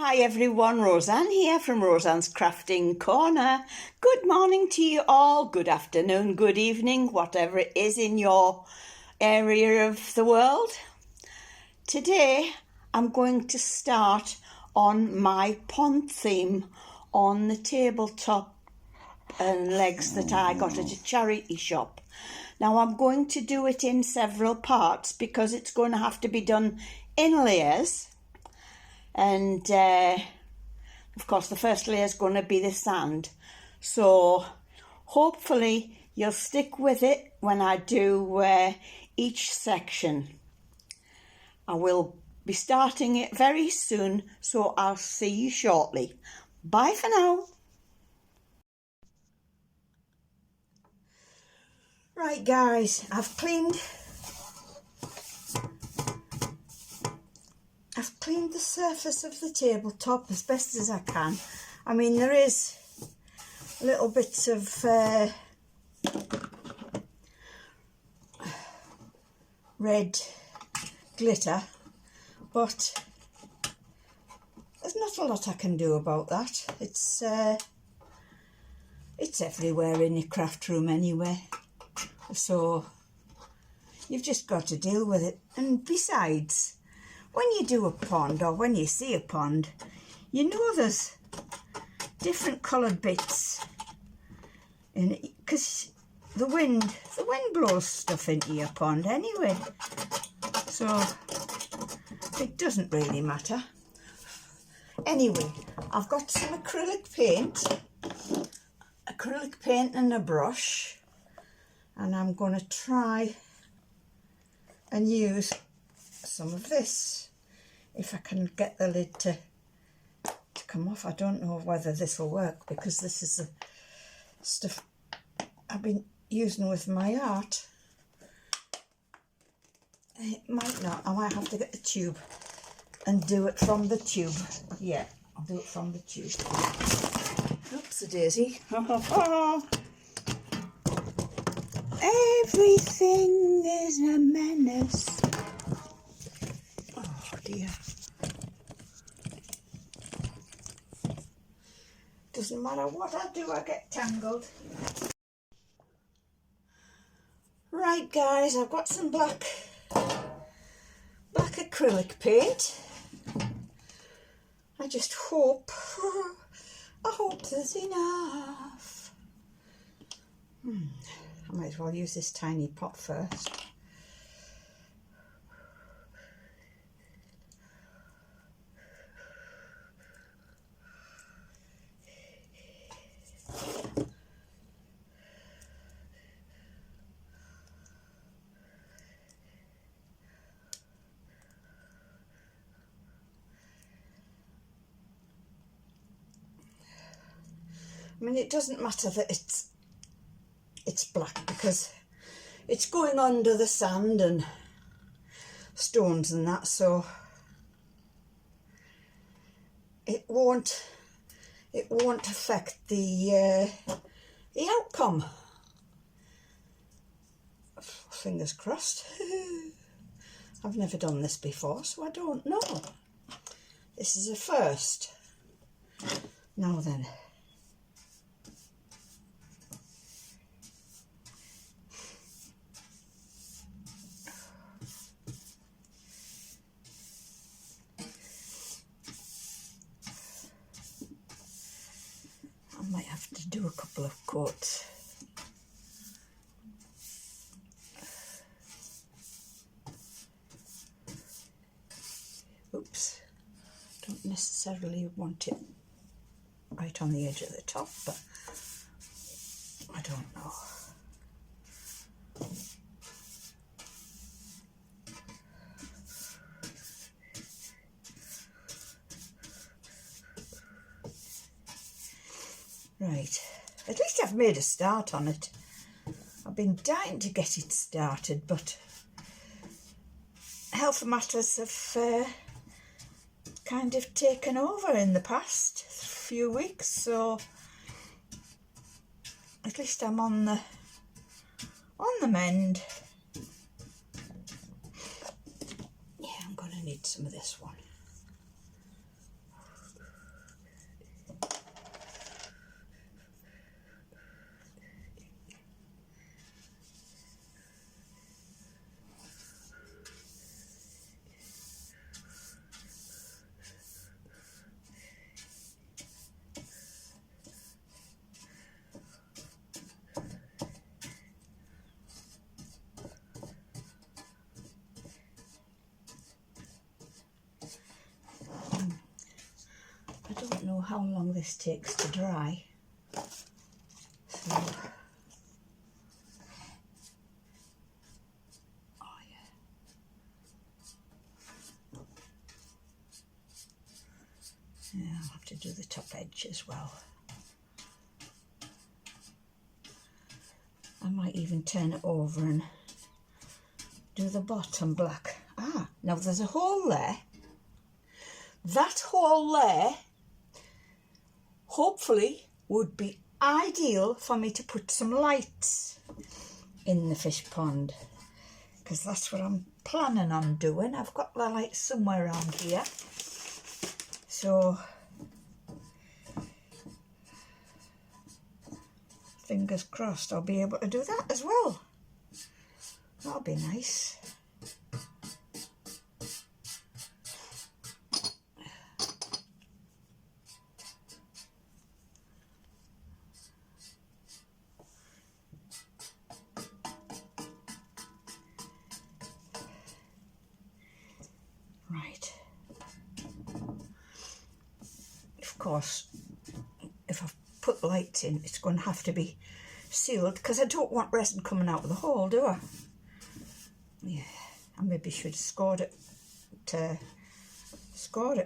Hi everyone, Roseanne here from Roseanne's Crafting Corner. Good morning to you all, good afternoon, good evening, whatever it is in your area of the world. Today I'm going to start on my pond theme on the tabletop and legs that I got at a charity shop. Now I'm going to do it in several parts because it's going to have to be done in layers. And of course the first layer is going to be the sand, so hopefully you'll stick with it when I do each section. I will be starting it very soon, so I'll see you shortly. Bye for now. Right guys, I've cleaned the surface of the tabletop as best as I can. I mean, there is little bits of red glitter, but there's not a lot I can do about that. It's everywhere in your craft room anyway, so you've just got to deal with it. And besides, when you do a pond or when you see a pond, you know there's different coloured bits in it, because the wind blows stuff into your pond anyway, so it doesn't really matter. Anyway, I've got some acrylic paint and a brush, and I'm going to try and use some of this. If I can get the lid to come off. I don't know whether this will work, because this is the stuff I've been using with my art. It might not. I might have to get the tube and do it from the tube. Yeah, I'll do it from the tube. Oops-a-daisy. Everything is a menace. Oh dear. Doesn't matter what I do, I get tangled. Right guys, I've got some black acrylic paint. I just hope, I hope there's enough. I might as well use this tiny pot first. I mean, it doesn't matter that it's black, because it's going under the sand and stones and that, so it won't affect the outcome. Fingers crossed. I've never done this before, so I don't know. This is a first. Now then. I might have to do a couple of coats. Oops, don't necessarily want it right on the edge of the top, but I don't know. Right, at least I've made a start on it. I've been dying to get it started, but health matters have kind of taken over in the past few weeks, so at least I'm on the mend. Yeah, I'm going to need some of this one. how long this takes to dry. So, oh yeah. Yeah, I'll have to do the top edge as well. I might even turn it over and do the bottom black. Ah, now there's a hole there. That hole there, hopefully, would be ideal for me to put some lights in the fish pond, because that's what I'm planning on doing. I've got the lights somewhere around here, so fingers crossed I'll be able to do that as well. That'll be nice. Right. Of course, if I've put lights in, it's going to have to be sealed, because I don't want resin coming out of the hole, do I? Yeah, I maybe should have scored it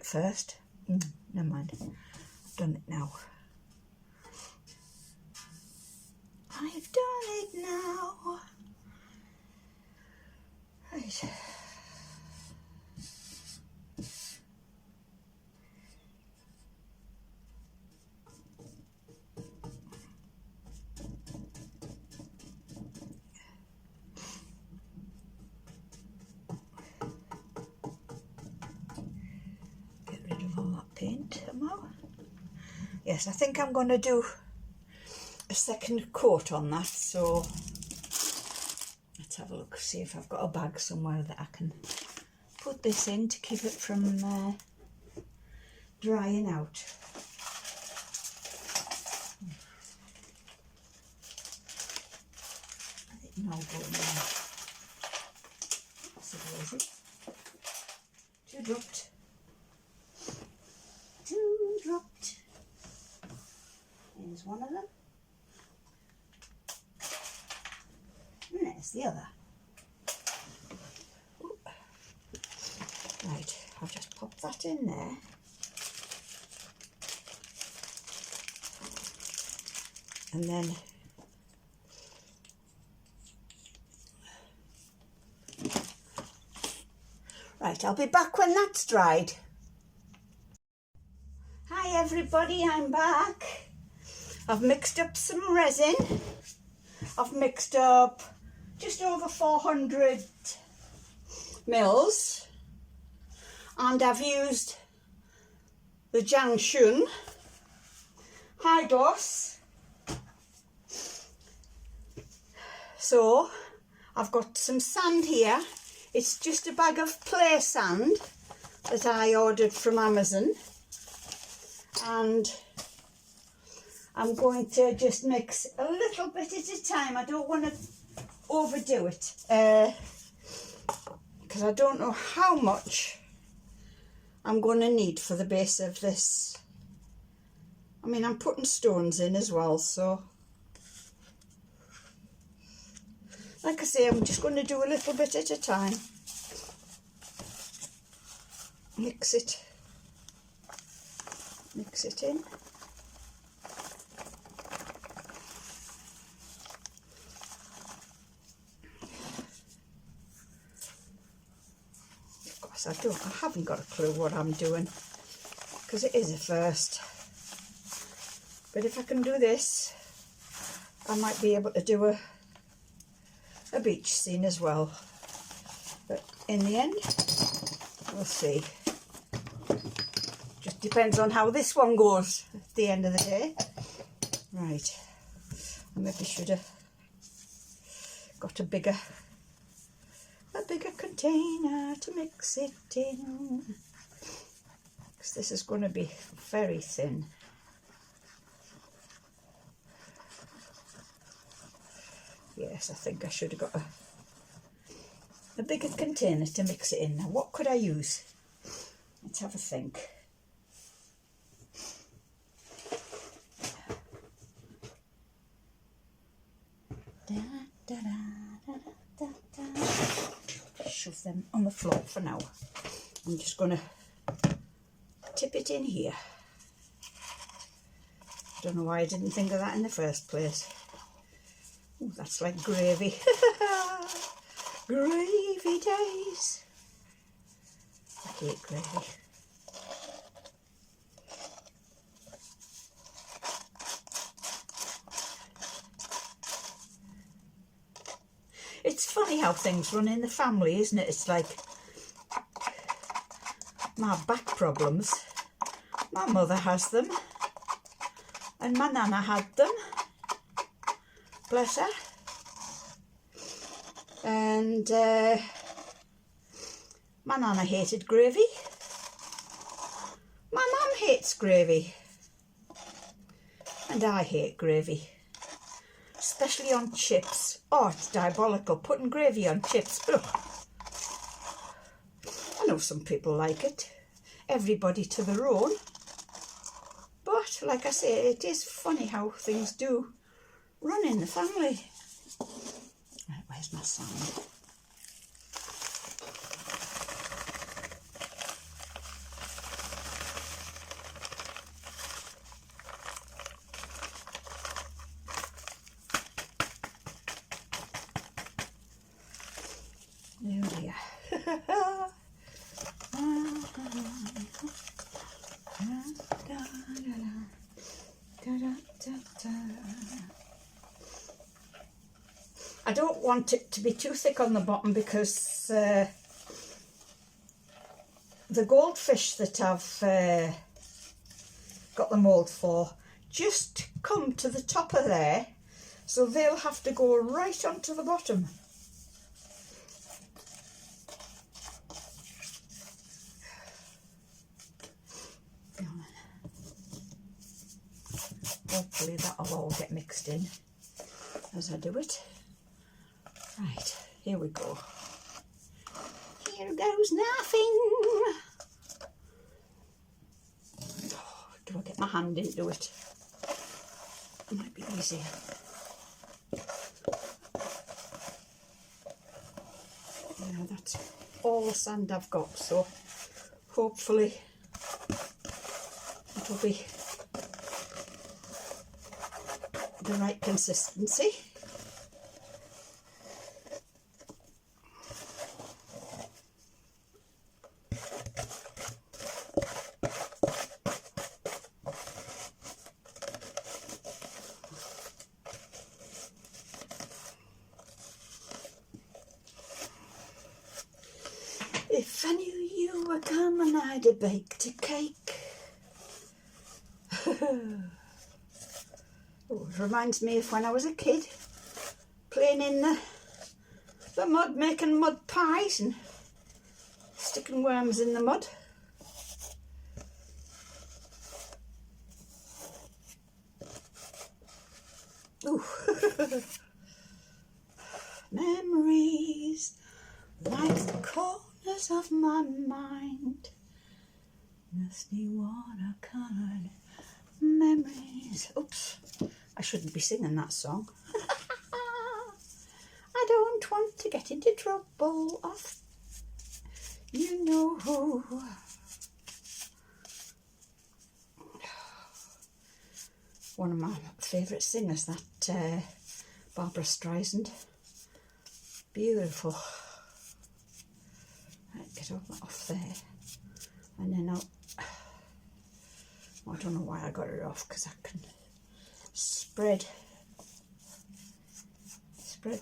first. Never mind, I've done it now. I've done it now. Right. Paint somehow. Yes, I think I'm going to do a second coat on that, so let's have a look, see if I've got a bag somewhere that I can put this in to keep it from drying out. I think no go in there. Suppose it. Two dropped. Two dropped. Here's one of them. And there's the other. Ooh. Right, I'll just pop that in there. And then right, I'll be back when that's dried. Hi everybody, I'm back. I've mixed up some resin. I've mixed up just over 400 mils, and I've used the Jiangshun high gloss. So I've got some sand here. It's just a bag of play sand that I ordered from Amazon, and I'm going to just mix a little bit at a time. I don't want to overdo it because I don't know how much I'm going to need for the base of this. I mean, I'm putting stones in as well, so like I say, I'm just going to do a little bit at a time. Mix it in. Of course, I haven't got a clue what I'm doing, because it is a first. But if I can do this, I might be able to do a beach scene as well. But in the end, we'll see. Just depends on how this one goes at the end of the day. Right, I maybe should have got a bigger container to mix it in, because this is going to be very thin. Yes, I think I should have got a bigger container to mix it in. Now, what could I use? Let's have a think. Da, da, da, da, da, da. Shove them on the floor for now. I'm just going to tip it in here. Don't know why I didn't think of that in the first place. Ooh, that's like gravy. Gravy days. I hate gravy. It's funny how things run in the family, isn't it? It's like my back problems. My mother has them. And my nana had them. Bless her. And my nana hated gravy. My mum hates gravy. And I hate gravy. Especially on chips. Oh, it's diabolical, putting gravy on chips. Ugh. I know some people like it. Everybody to their own. But, like I say, it is funny how things do run in the family. Right, where's my sand? There we are. I don't want it to be too thick on the bottom because the goldfish that I've got the mould for just come to the top of there, so they'll have to go right onto the bottom. Hopefully that'll all get mixed in as I do it. Right, here we go. Here goes nothing. Oh, do I get my hand into it? It might be easier. Yeah, that's all the sand I've got, so hopefully it'll be the right consistency. If I knew you were coming, I'd have baked a cake. Oh, it reminds me of when I was a kid, playing in the mud, making mud pies and sticking worms in the mud. Ooh. Memories like the corners of my mind, misty watercoloured memories. Oops, I shouldn't be singing that song. I don't want to get into trouble of you know who. One of my favourite singers, that Barbara Streisand. Beautiful. Right, get all that off there. And then I don't know why I got it off, because I can spread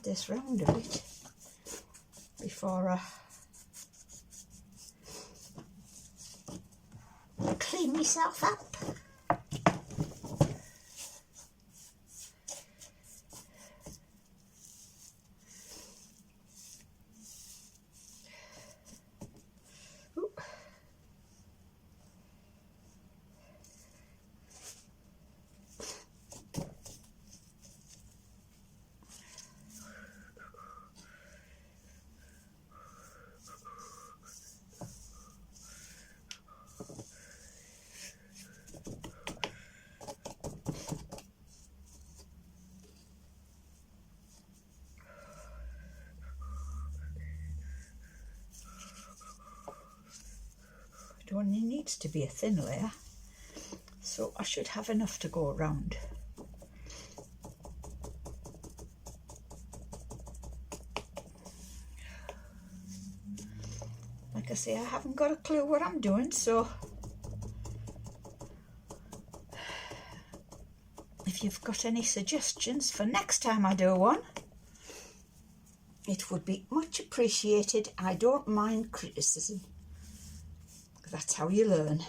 this round a bit before I clean myself up. It only needs to be a thin layer, so I should have enough to go around. Like I say, I haven't got a clue what I'm doing, so if you've got any suggestions for next time I do one, it would be much appreciated. I don't mind criticism. That's how you learn.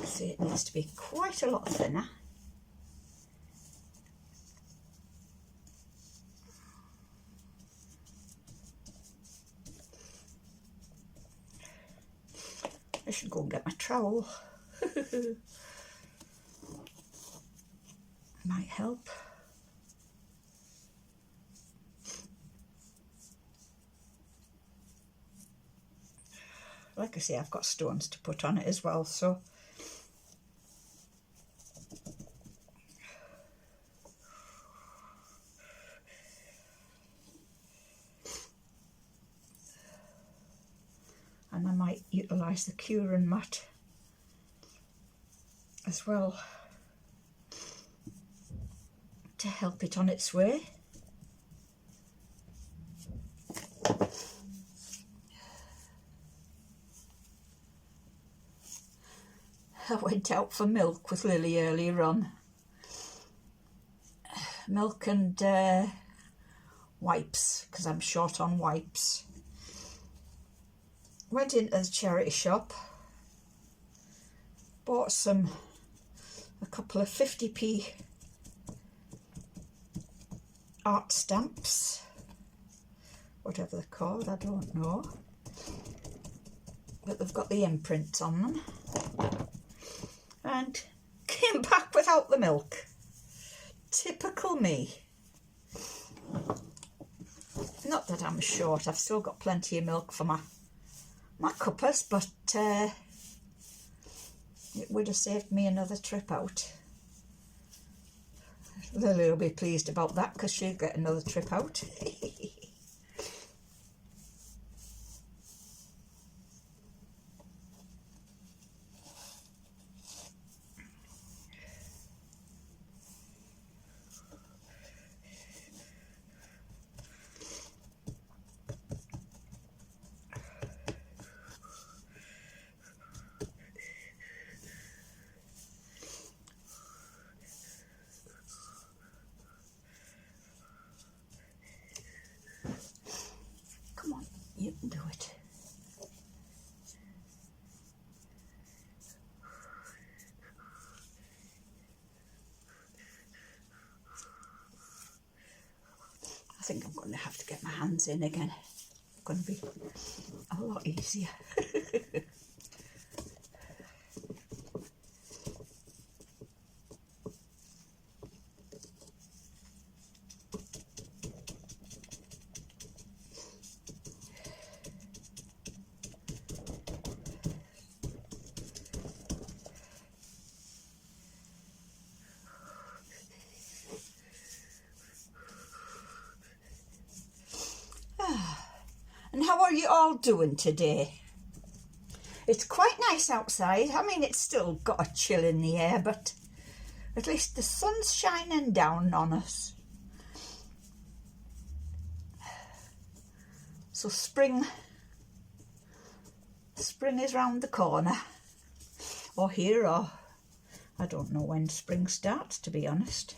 See, it needs to be quite a lot thinner. I should go and get my trowel. Might help. Like I say, I've got stones to put on it as well, so and I might utilise the curing mat as well to help it on its way. I went out for milk with Lily earlier on. Milk and wipes, because I'm short on wipes. Went into the charity shop, bought a couple of 50p art stamps, whatever they're called, I don't know, but they've got the imprint on them, and came back without the milk. Typical me. Not that I'm short, I've still got plenty of milk for my cuppers, but it would have saved me another trip out. Lily will be pleased about that because she'll get another trip out. Come on, you can do it. I think I'm going to have to get my hands in again. It's going to be a lot easier. And how are you all doing today? It's quite nice outside. I mean, it's still got a chill in the air, but at least the sun's shining down on us. So spring is round the corner, or here, or I don't know when spring starts, to be honest.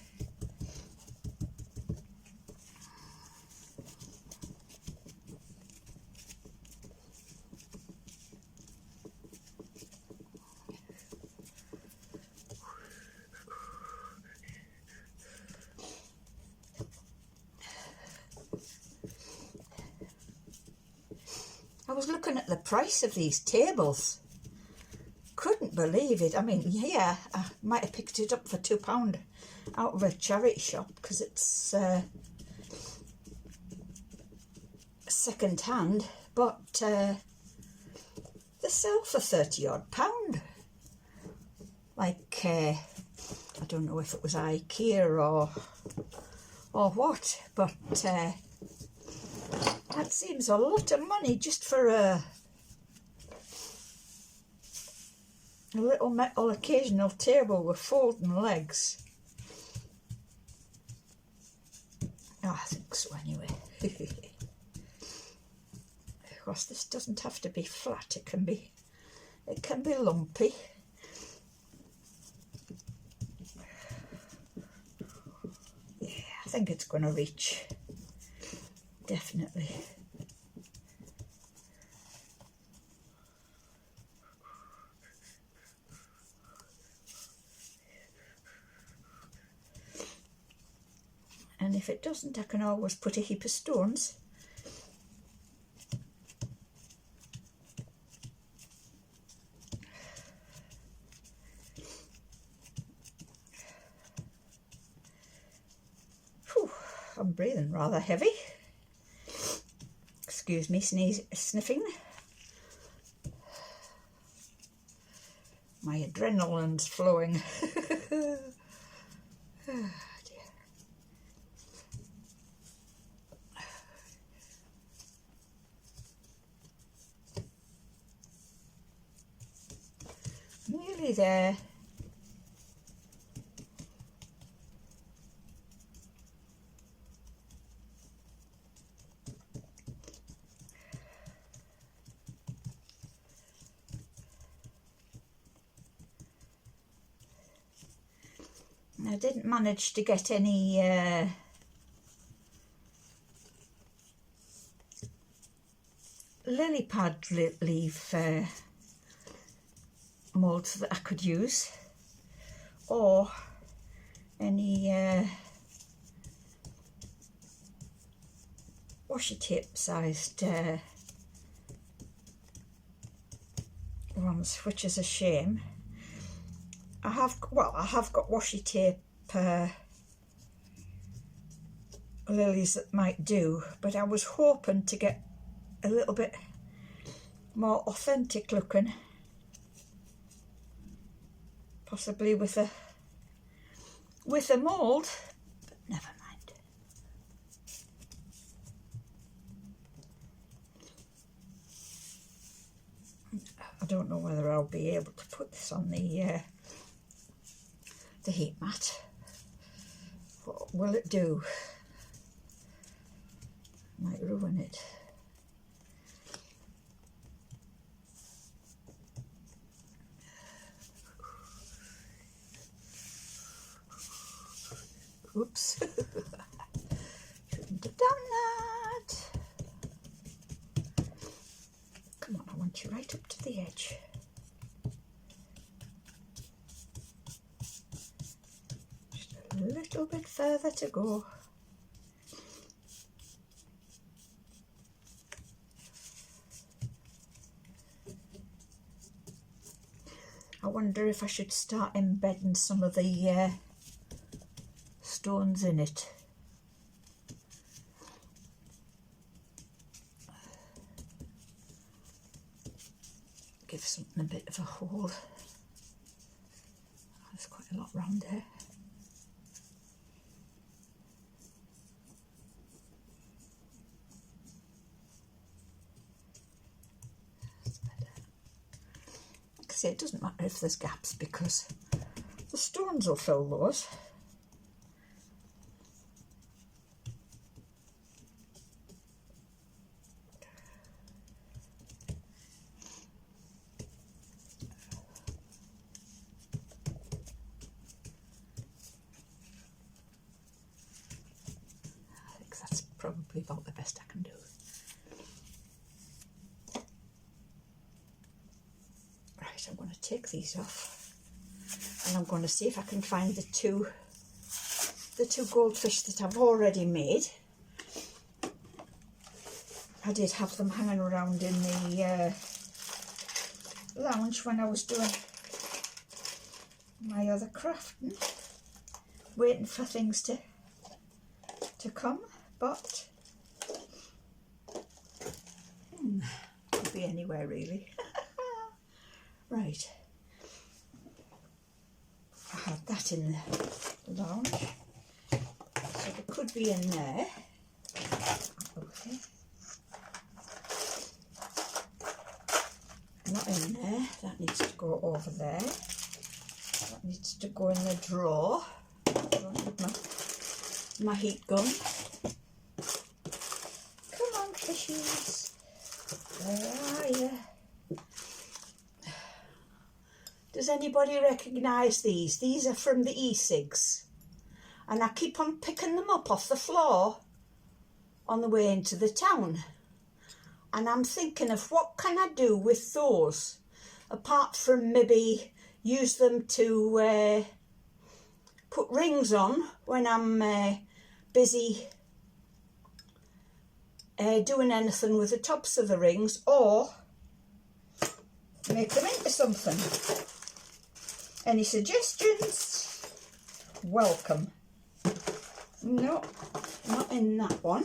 I was looking at the price of these tables. Couldn't believe it. I mean, yeah, I might have picked it up for £2 out of a charity shop because it's second hand, but they sell for £30 odd. like I don't know if it was IKEA or what, but that seems a lot of money just for a little metal occasional table with folding legs. Oh, I think so anyway. Of course, this doesn't have to be flat, it can be lumpy. Yeah, I think it's going to reach, definitely. And if it doesn't, I can always put a heap of stones. Whew, I'm breathing rather heavy. Excuse me, sniffing. My adrenaline's flowing. Nearly there. I didn't manage to get any lily pad leaf moulds that I could use, or any washi tape sized ones, which is a shame. I have got washi tape lilies that might do, but I was hoping to get a little bit more authentic looking, possibly with a mould, but never mind. I don't know whether I'll be able to put this on the heat mat. What will it do? Might ruin it. Oops. Shouldn't have done that. Come on, I want you right up to the edge. Just a little bit further to go. I wonder if I should start embedding some of the stones in it. Give something a bit of a hole. There's quite a lot round there. That's better. Like I say, it doesn't matter if there's gaps because the stones will fill those. Probably about the best I can do. Right, I'm going to take these off and I'm going to see if I can find the two goldfish that I've already made. I did have them hanging around in the lounge when I was doing my other crafting, waiting for things to come. But could be anywhere really. Right. had that in the lounge, so it could be in there. Okay. Not in there, that needs to go over there. That needs to go in the drawer. I don't need my heat gun. Come on, fishies. Where are you? Does anybody recognise these? These are from the e-cigs. And I keep on picking them up off the floor on the way into the town. And I'm thinking of what can I do with those, apart from maybe use them to put rings on when I'm busy doing anything with the tops of the rings, or make them into something. Any suggestions? Welcome. No, not in that one.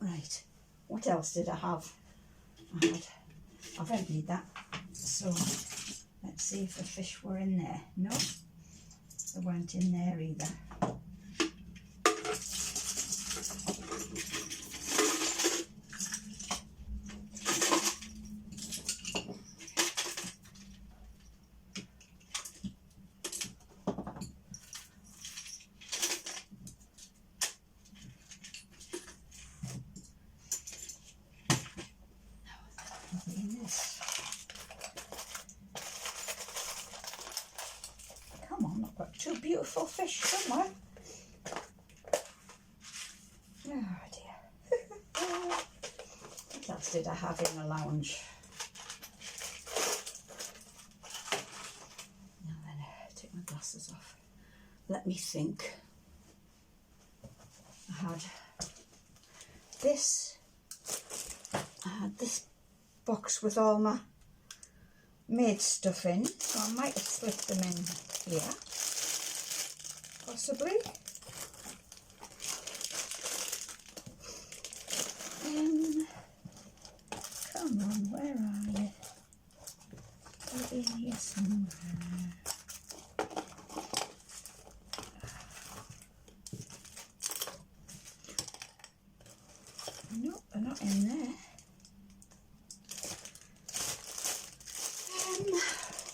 Right, what else did I have? I've emptied that, so let's see if the fish were in there. No, they weren't in there either. Come on, I've got two beautiful fish somewhere. Oh dear. What else did I have in the lounge? Now then, take my glasses off. Let me think. I had this box with all my maid stuff in, so I might have slipped them in here, possibly. Come on, where are you? You're in here somewhere. No, they're not in there.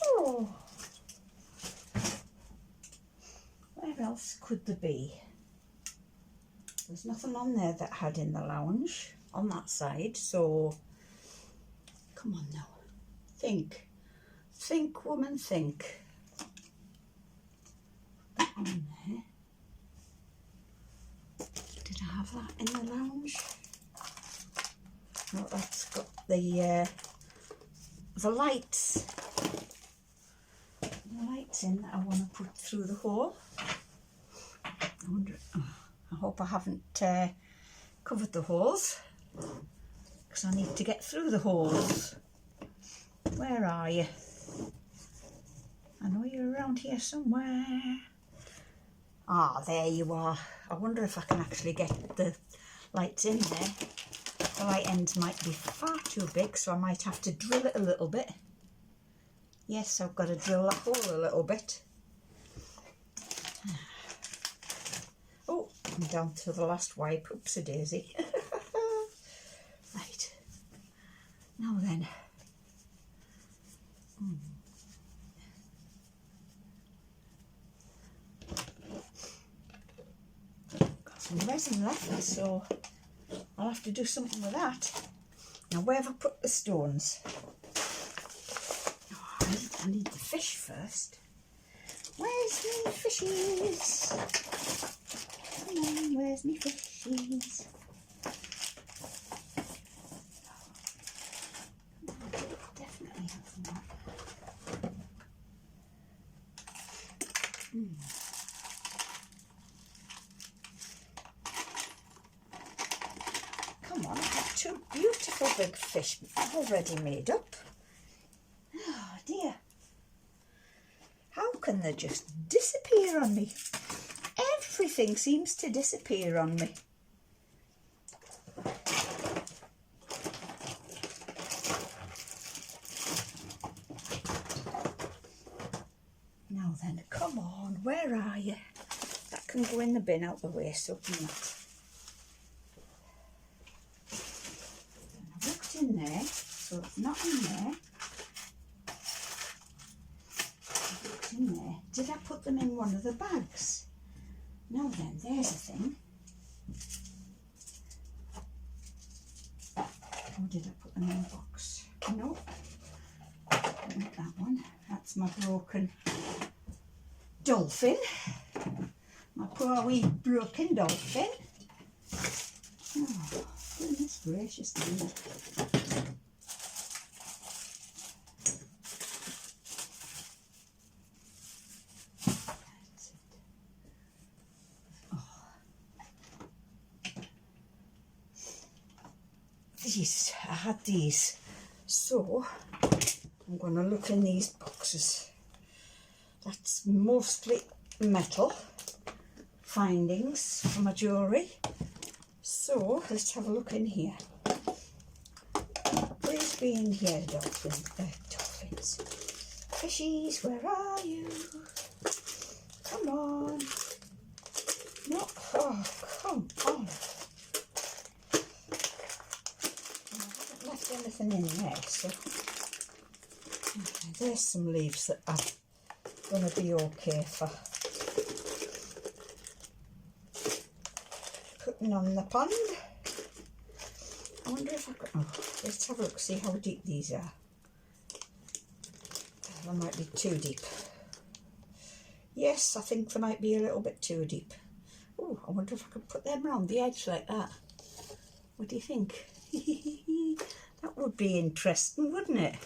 Oh, where else could there be? There's nothing on there that I had in the lounge on that side, so come on now. Think, woman, think. That on there. Did I have that in the lounge? No, that's got the lights. The lights in that I want to put through the hole. I wonder. I hope I haven't covered the holes, because I need to get through the holes. Where are you? I know you're around here somewhere. Ah, there you are. I wonder if I can actually get the lights in there. The light ends might be far too big, so I might have to drill it a little bit. Yes, I've got to drill that hole a little bit. Oh, I'm down to the last wipe. Oopsie daisy. Right. Now then. Got some resin left, so I'll have to do something with that. Now, where have I put the stones? Oh, I need the fish first. Where's me fishies? Come on, where's me fishies? Definitely have some more. Come on, I've got two beautiful big fish already made up. Oh dear. How can they just disappear on me? Everything seems to disappear on me. where are you? That can go in the bin out the way, so can that. And I looked in there, so it's not in there. I looked in there. Did I put them in one of the bags? No then, there's a thing. Or did I put them in a box? No, not that one. That's my broken dolphin. My poor wee broken dolphin. Oh, goodness gracious me. That's it. Oh. These, I had these. So, I'm going to look in these boxes. That's mostly metal findings for my jewellery. So let's have a look in here. Please be in here, dolphins. Fishies, where are you? Come on. No, oh, come on. I haven't left anything in there, so okay, there's some leaves that are going to be okay for putting on the pond. I wonder if I could, oh, let's have a look, see how deep these are. They might be too deep. Yes, I think they might be a little bit too deep. Oh, I wonder if I could put them around the edge like that. What do you think? That would be interesting, wouldn't it?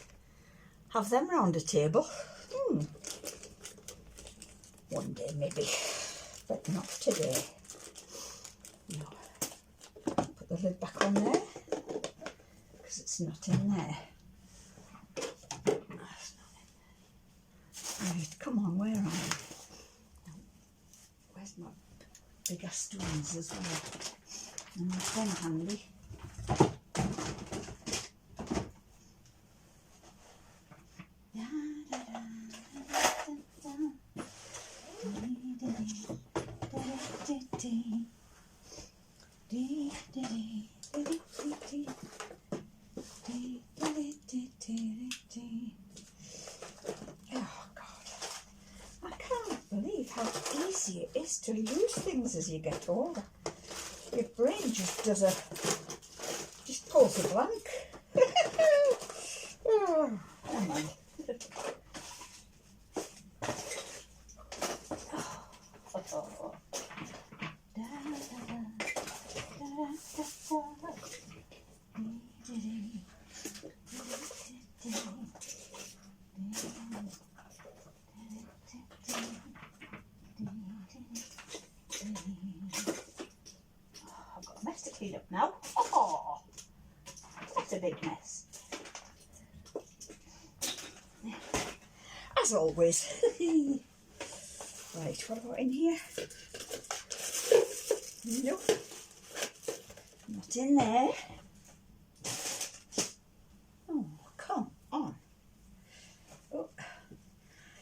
Have them round a table. One day maybe, but not today. No. Put the lid back on there, because it's not in there. Right, come on, where are you? Where's my bigger stones as well? And my pen handy. Oh God, I can't believe how easy it is to lose things as you get older. Your brain just does just pulls a blank. Oh, come on. I've got a mess to clean up now. Oh, that's a big mess. As always. Right, what about in here? Nope. Not in there. Oh, come on. Oh,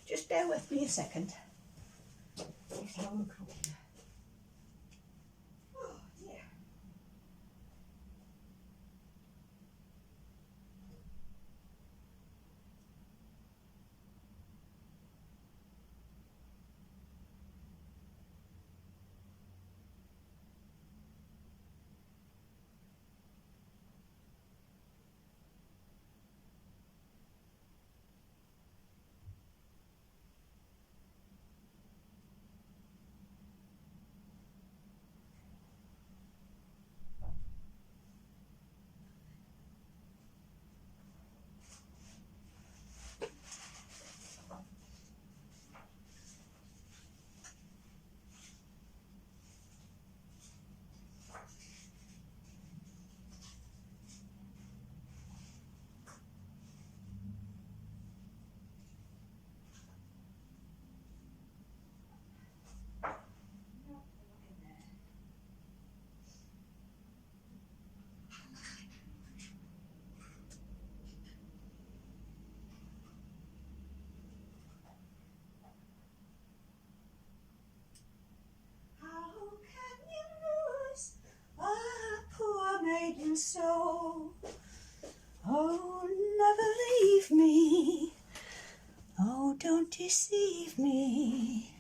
just bear with me a second. Let's have a look up here. Oh, dear. Don't deceive me.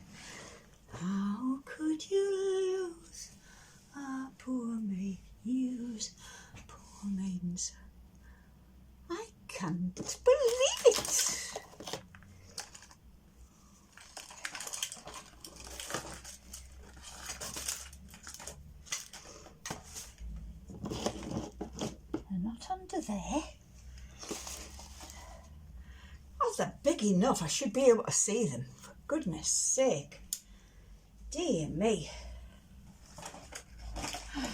How could you lose a poor maid? Use poor maidens. I can't believe it. They're not under there. Oh, they're big enough. I should be able to see them. For goodness sake. Dear me. I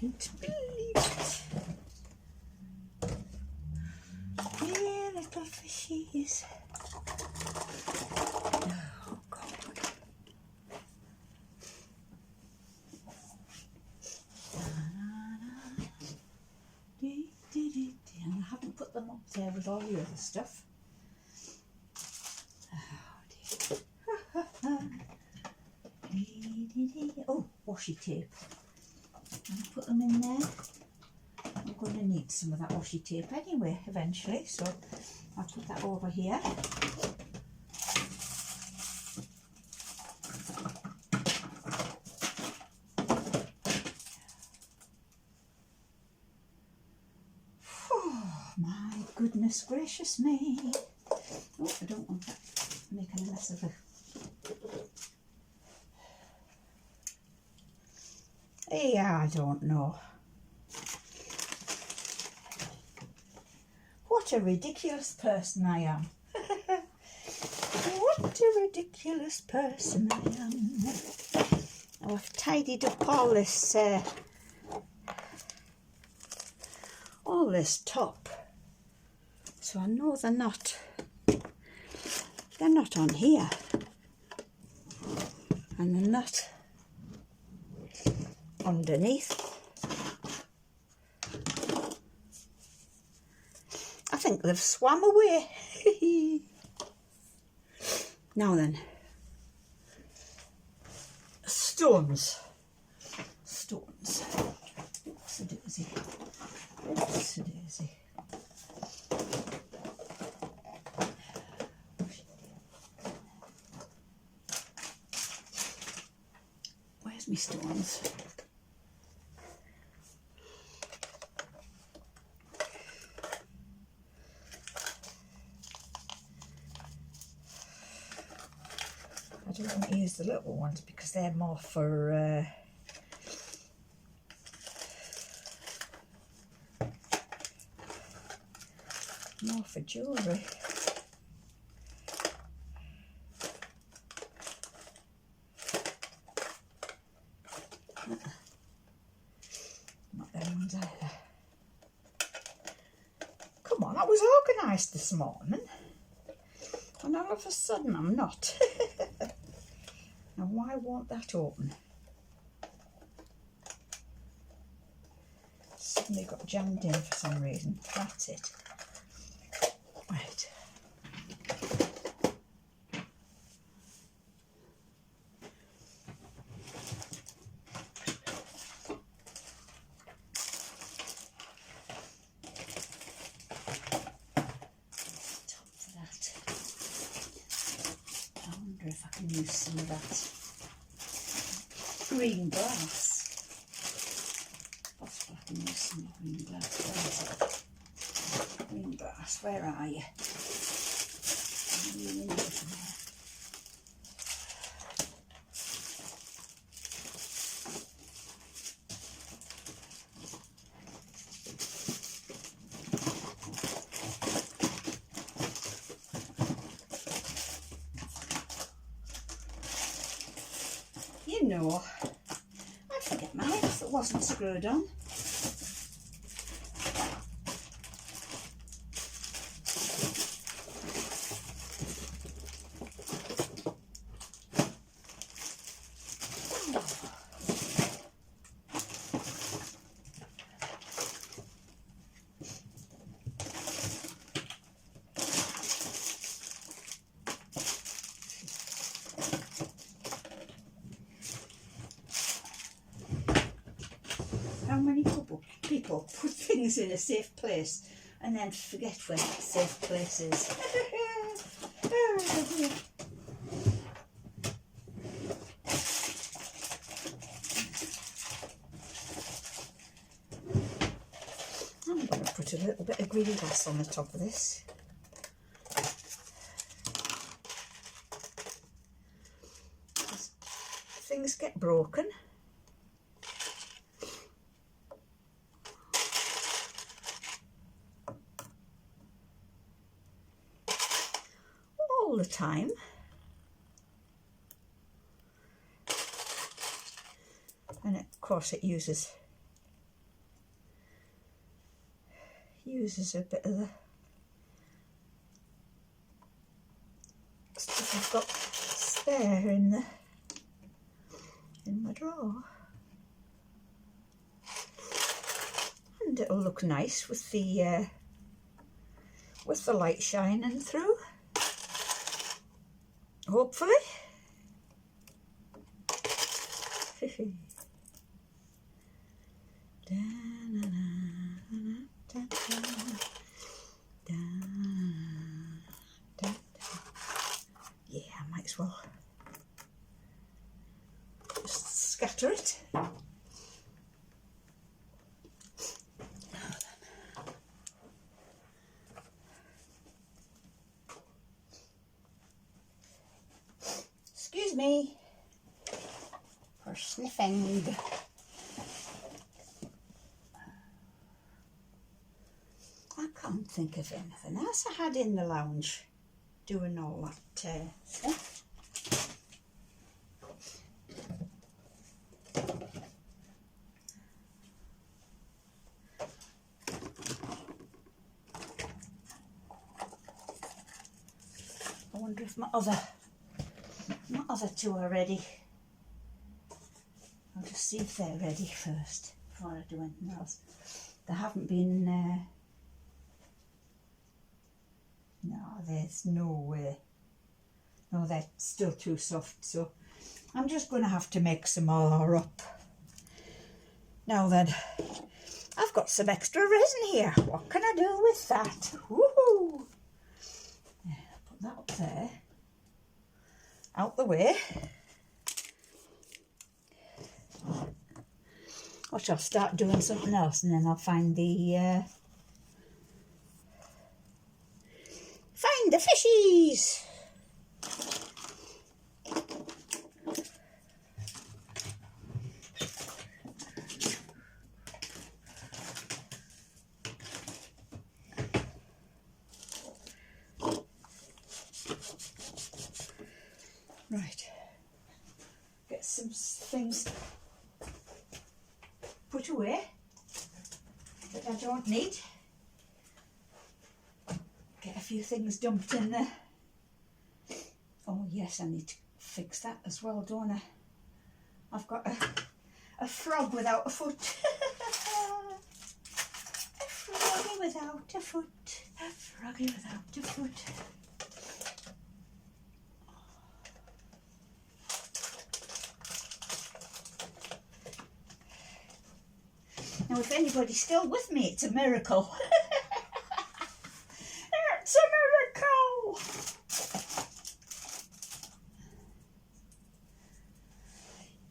don't believe it. Dear little fishies. Oh, God. And I haven't put them up there with all the other stuff. Oh, dear. Oh, washi tape. I'll put them in there. I'm going to need some of that washi tape anyway, eventually, so I'll put that over here. Oh, my goodness gracious me. Oh, I don't want that making a mess of it. Yeah, I don't know. What a ridiculous person I am. What a ridiculous person I am. Oh, I've tidied up all this top. So I know they're not on here. And they're not underneath. I think they've swam away. Now then, stones. Oops a daisy. Oops a daisy. Where's my stones? I don't want to use the little ones because they're more for jewellery. Not them ones either. Come on, I was organised this morning. And all of a sudden I'm not. Now why won't that open? Suddenly got jammed in for some reason. That's it. Right. If I can use some of that green glass. Possibly I can use some green glass. Where is it? Green glass, where are you? You know, I'd forget mine if it wasn't screwed on. How many people put things in a safe place and then forget where that safe place is? I'm going to put a little bit of green glass on the top of this. Things get broken. All the time. And of course it uses a bit of the stuff I've got spare in my drawer. And it'll look nice with the light shining through. Hopefully. Yeah, I might as well just scatter it. Excuse me for sniffing. I can't think of anything else I had in the lounge doing all that stuff. I wonder if my other two are ready. I'll just see if they're ready first before I do anything else. They haven't been. No, there's no way. No, they're still too soft. So I'm just going to have to make some more up. Now then, I've got some extra resin here. What can I do with that? Woohoo! Yeah, put that up there. Out the way. Watch, I'll start doing something else and then I'll find the fishies. Right, get some things put away that I don't need. Get a few things dumped in there. Oh yes, I need to fix that as well, don't I? I've got a frog without a foot. A froggy without a foot. A froggy without a foot. Now, if anybody's still with me, it's a miracle. It's a miracle!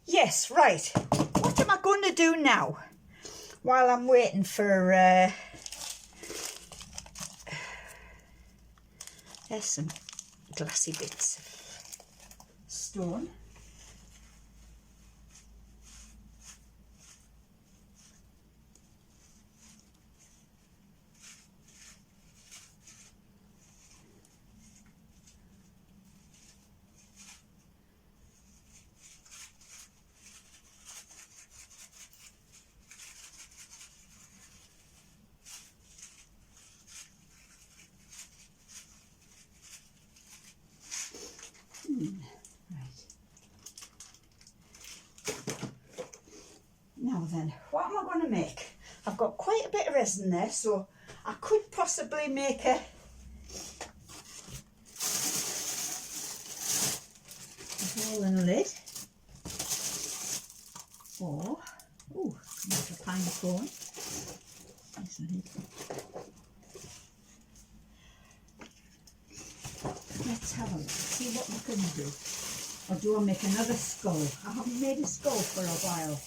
Yes, right. What am I going to do now? While I'm waiting for... there's some glassy bits of stone. Right. Now then, what am I going to make? I've got quite a bit of resin there, so I could possibly make a hole and a lid. Or, ooh, I might have pine cone. Let's have a look, see what we can do. Or do I make another skull? I haven't made a skull for a while.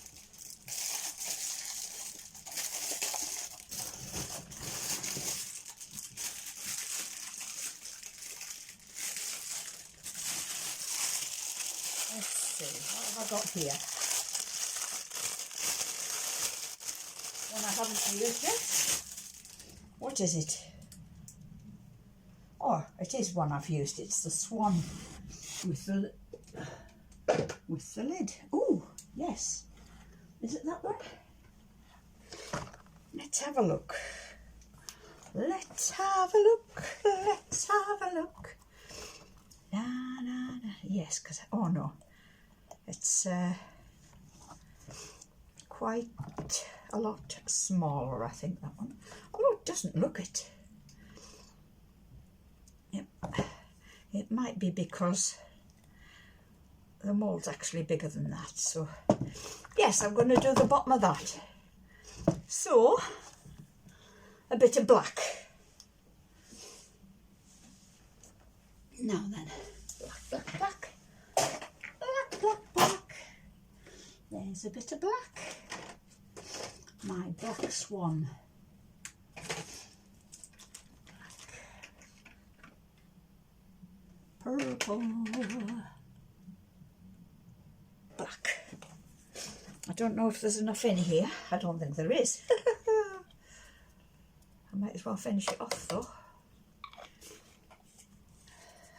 Let's see, what have I got here? One I haven't used yet. What is it? Oh, it is one I've used. It's the swan with the lid. Oh, yes. Is it that one? Let's have a look. Let's have a look. Let's have a look. Na, na, na. Yes, because, oh no, it's quite a lot smaller, I think, that one. Although it doesn't look it. It might be because the mould's actually bigger than that. So, yes, I'm going to do the bottom of that. So, a bit of black. Now then, black, black, black. Black, black, black. There's a bit of black. My black swan. Purple, black. I don't know if there's enough in here. I don't think there is. I might as well finish it off though.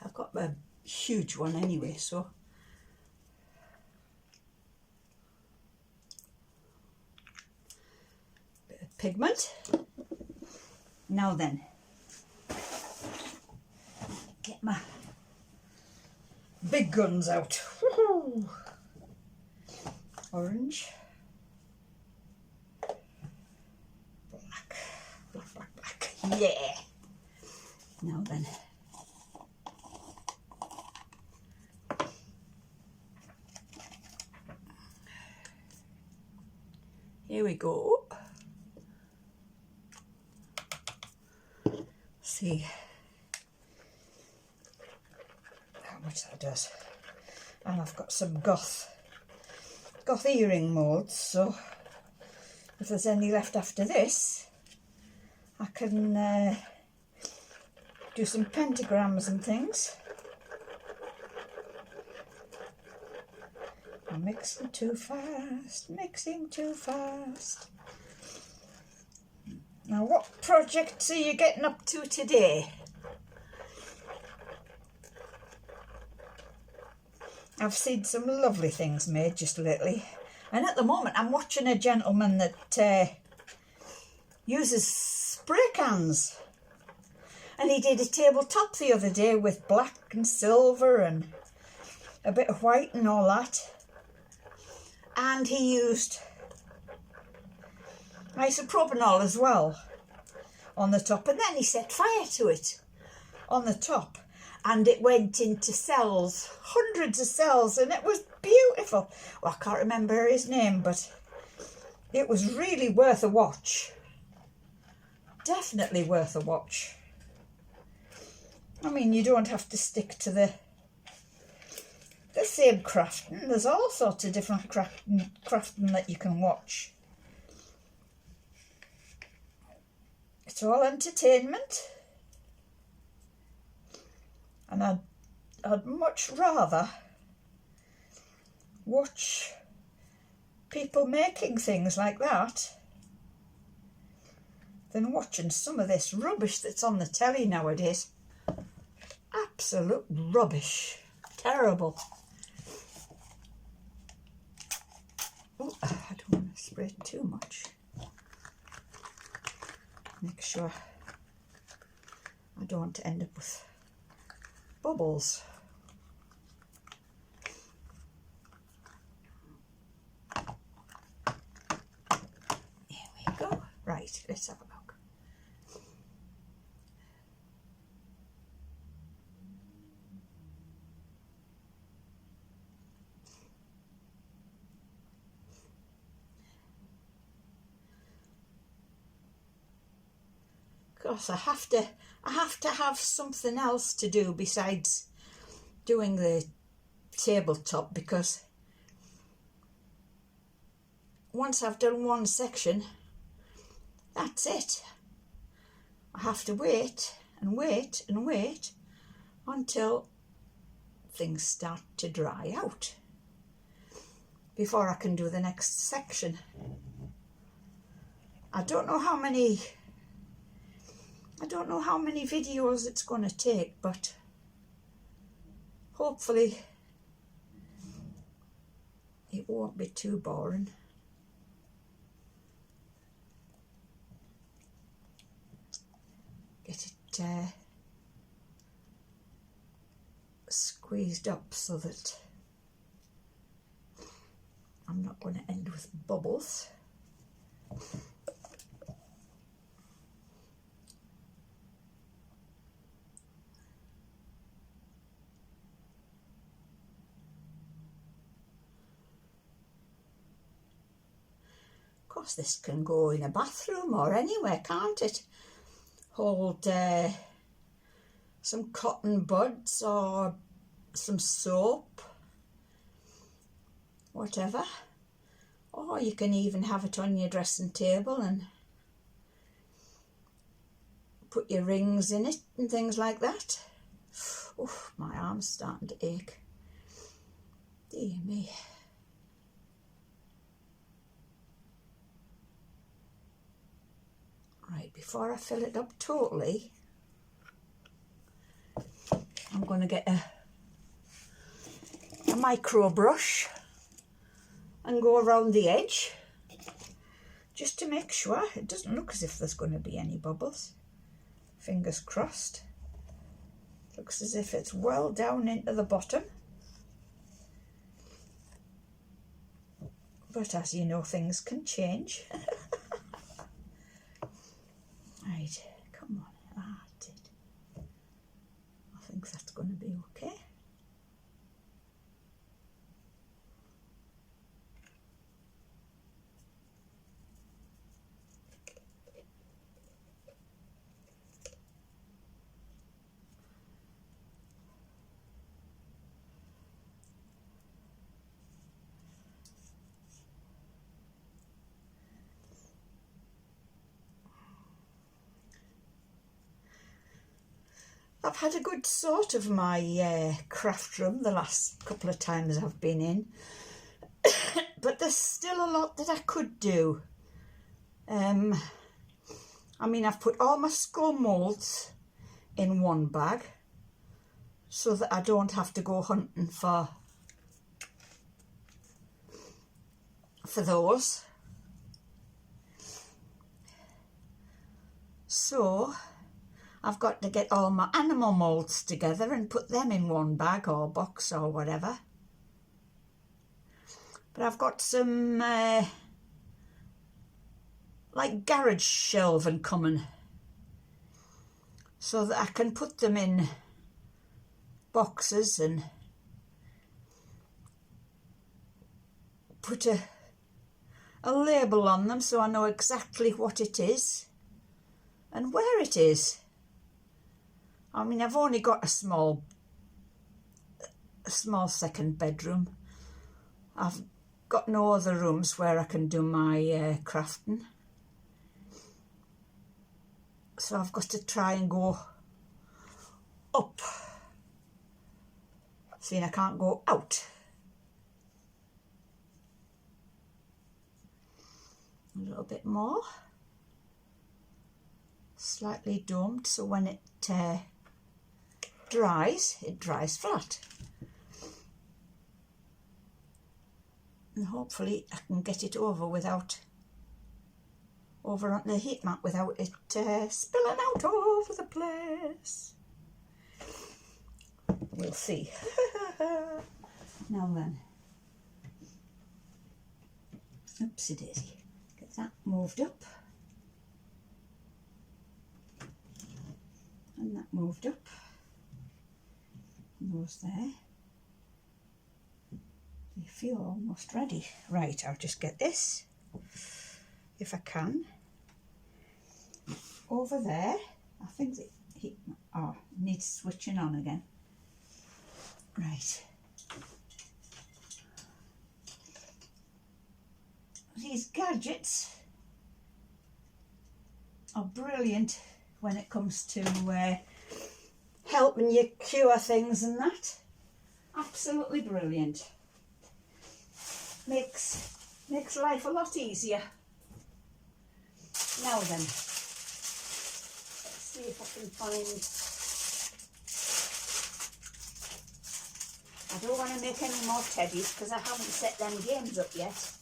I've got a huge one anyway, so. Bit of pigment. Now then, get my big guns out. Woohoo! Orange, black, black, black, black. Yeah. Now then, here we go. See how much that does. And I've got some goth earring moulds, so if there's any left after this, I can do some pentagrams and things. I'm mixing too fast, mixing too fast. Now, what projects are you getting up to today? I've seen some lovely things made just lately, and at the moment I'm watching a gentleman that uses spray cans, and he did a tabletop the other day with black and silver and a bit of white and all that, and he used isopropanol as well on the top, and then he set fire to it on the top. And it went into cells, hundreds of cells, and it was beautiful. Well, I can't remember his name, but it was really worth a watch. Definitely worth a watch. I mean, you don't have to stick to the same crafting. There's all sorts of different crafting that you can watch. It's all entertainment. And I'd much rather watch people making things like that than watching some of this rubbish that's on the telly nowadays. Absolute rubbish. Terrible. Oh, I don't want to spray too much. Make sure I don't end up with bubbles. Here we go. Right, let's have a look. because I have to have something else to do besides doing the tabletop, because once I've done one section, that's it. I have to wait and wait and wait until things start to dry out before I can do the next section. I don't know how many videos it's going to take, but hopefully it won't be too boring. Get it squeezed up so that I'm not going to end with bubbles. Of course, this can go in a bathroom or anywhere, can't it? Hold some cotton buds or some soap, whatever. Or you can even have it on your dressing table and put your rings in it and things like that. Oof, my arm's starting to ache. Dear me. Right, before I fill it up totally, I'm going to get a micro brush and go around the edge just to make sure. It doesn't look as if there's going to be any bubbles. Fingers crossed. Looks as if it's well down into the bottom. But as you know, things can change. Right, come on. That's it. I think that's going to be okay. I've had a good sort of my craft room the last couple of times I've been in, but there's still a lot that I could do. I mean, I've put all my skull moulds in one bag so that I don't have to go hunting for those. So I've got to get all my animal moulds together and put them in one bag or box or whatever. But I've got some like garage shelving coming so that I can put them in boxes and put a label on them so I know exactly what it is and where it is. I mean, I've only got a small second bedroom. I've got no other rooms where I can do my crafting. So I've got to try and go up, seeing I can't go out. A little bit more. Slightly domed, so when it dries, it dries flat. And hopefully I can get it over onto the heat mat without it spilling out all over the place. We'll see. Now then. Oopsie daisy. Get that moved up. And that moved up. And those there. You feel almost ready. Right, I'll just get this, if I can, over there. I think that he needs switching on again. Right. These gadgets are brilliant when it comes to helping you cure things and that. Absolutely brilliant. Makes life a lot easier. Now then, let's see if I can find. I don't want to make any more teddies because I haven't set them games up yet.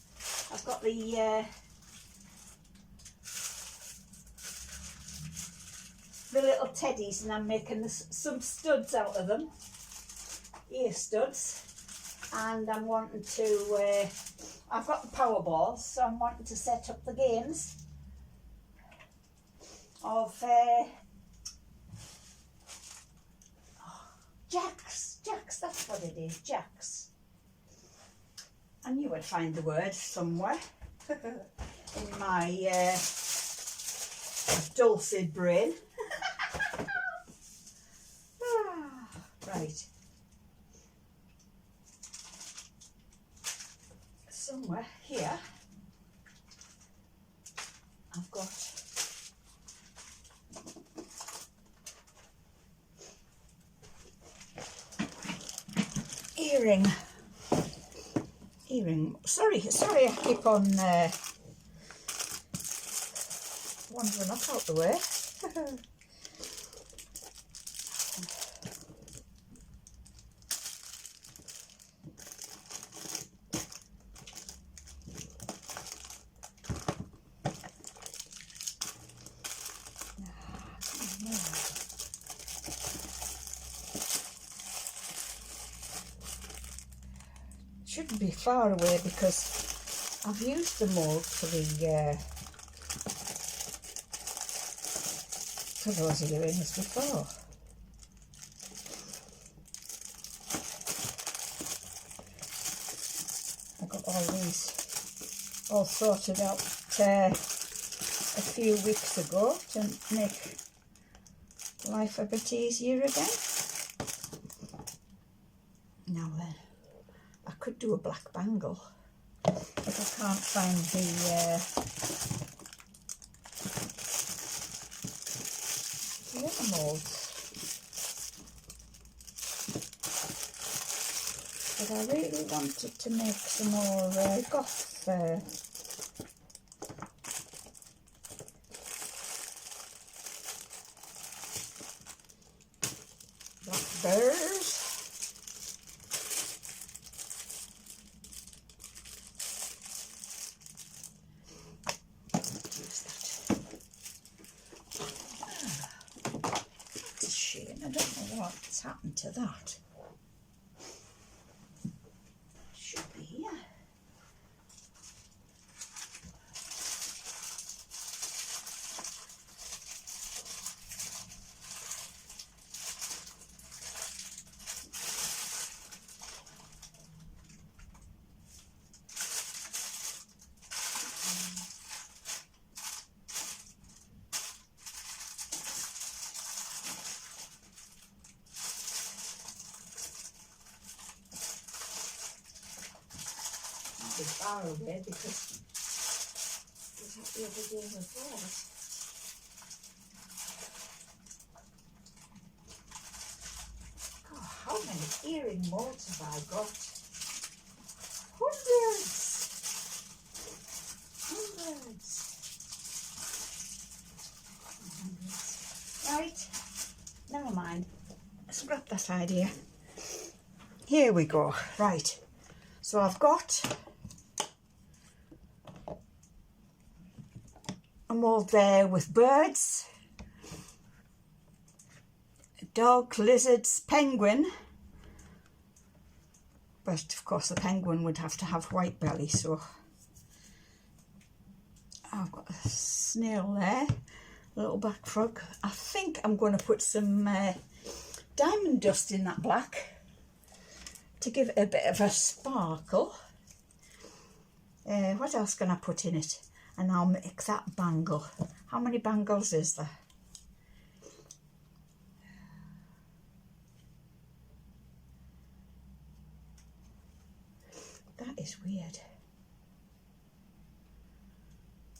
I've got the little teddies and I'm making some studs out of them, ear studs, and I'm wanting to, I've got the power balls, so I'm wanting to set up the games of jacks, that's what it is, jacks. I knew I'd find the word somewhere in my dulcet brain. Right. Somewhere here I've got earring. Sorry, I keep on wandering off out the way. Shouldn't be far away because I've used the mould for those earrings before. I got all these all sorted out a few weeks ago to make life a bit easier again. Now then, I could do a black bangle if I can't find the other moulds. But I really wanted to make some more goth black bears. I don't know what's happened to that. Should be here. Far away because it was the other day before. God, how many earring moulds have I got? Hundreds! Right, never mind. Scrap that idea. Here we go. Right, so I've got a mould there with birds, dog, lizards, penguin, but of course the penguin would have to have white belly, so I've got a snail there, a little black frog. I think I'm going to put some diamond dust in that black to give it a bit of a sparkle. What else can I put in it? And I'll make that bangle. How many bangles is there? is weird.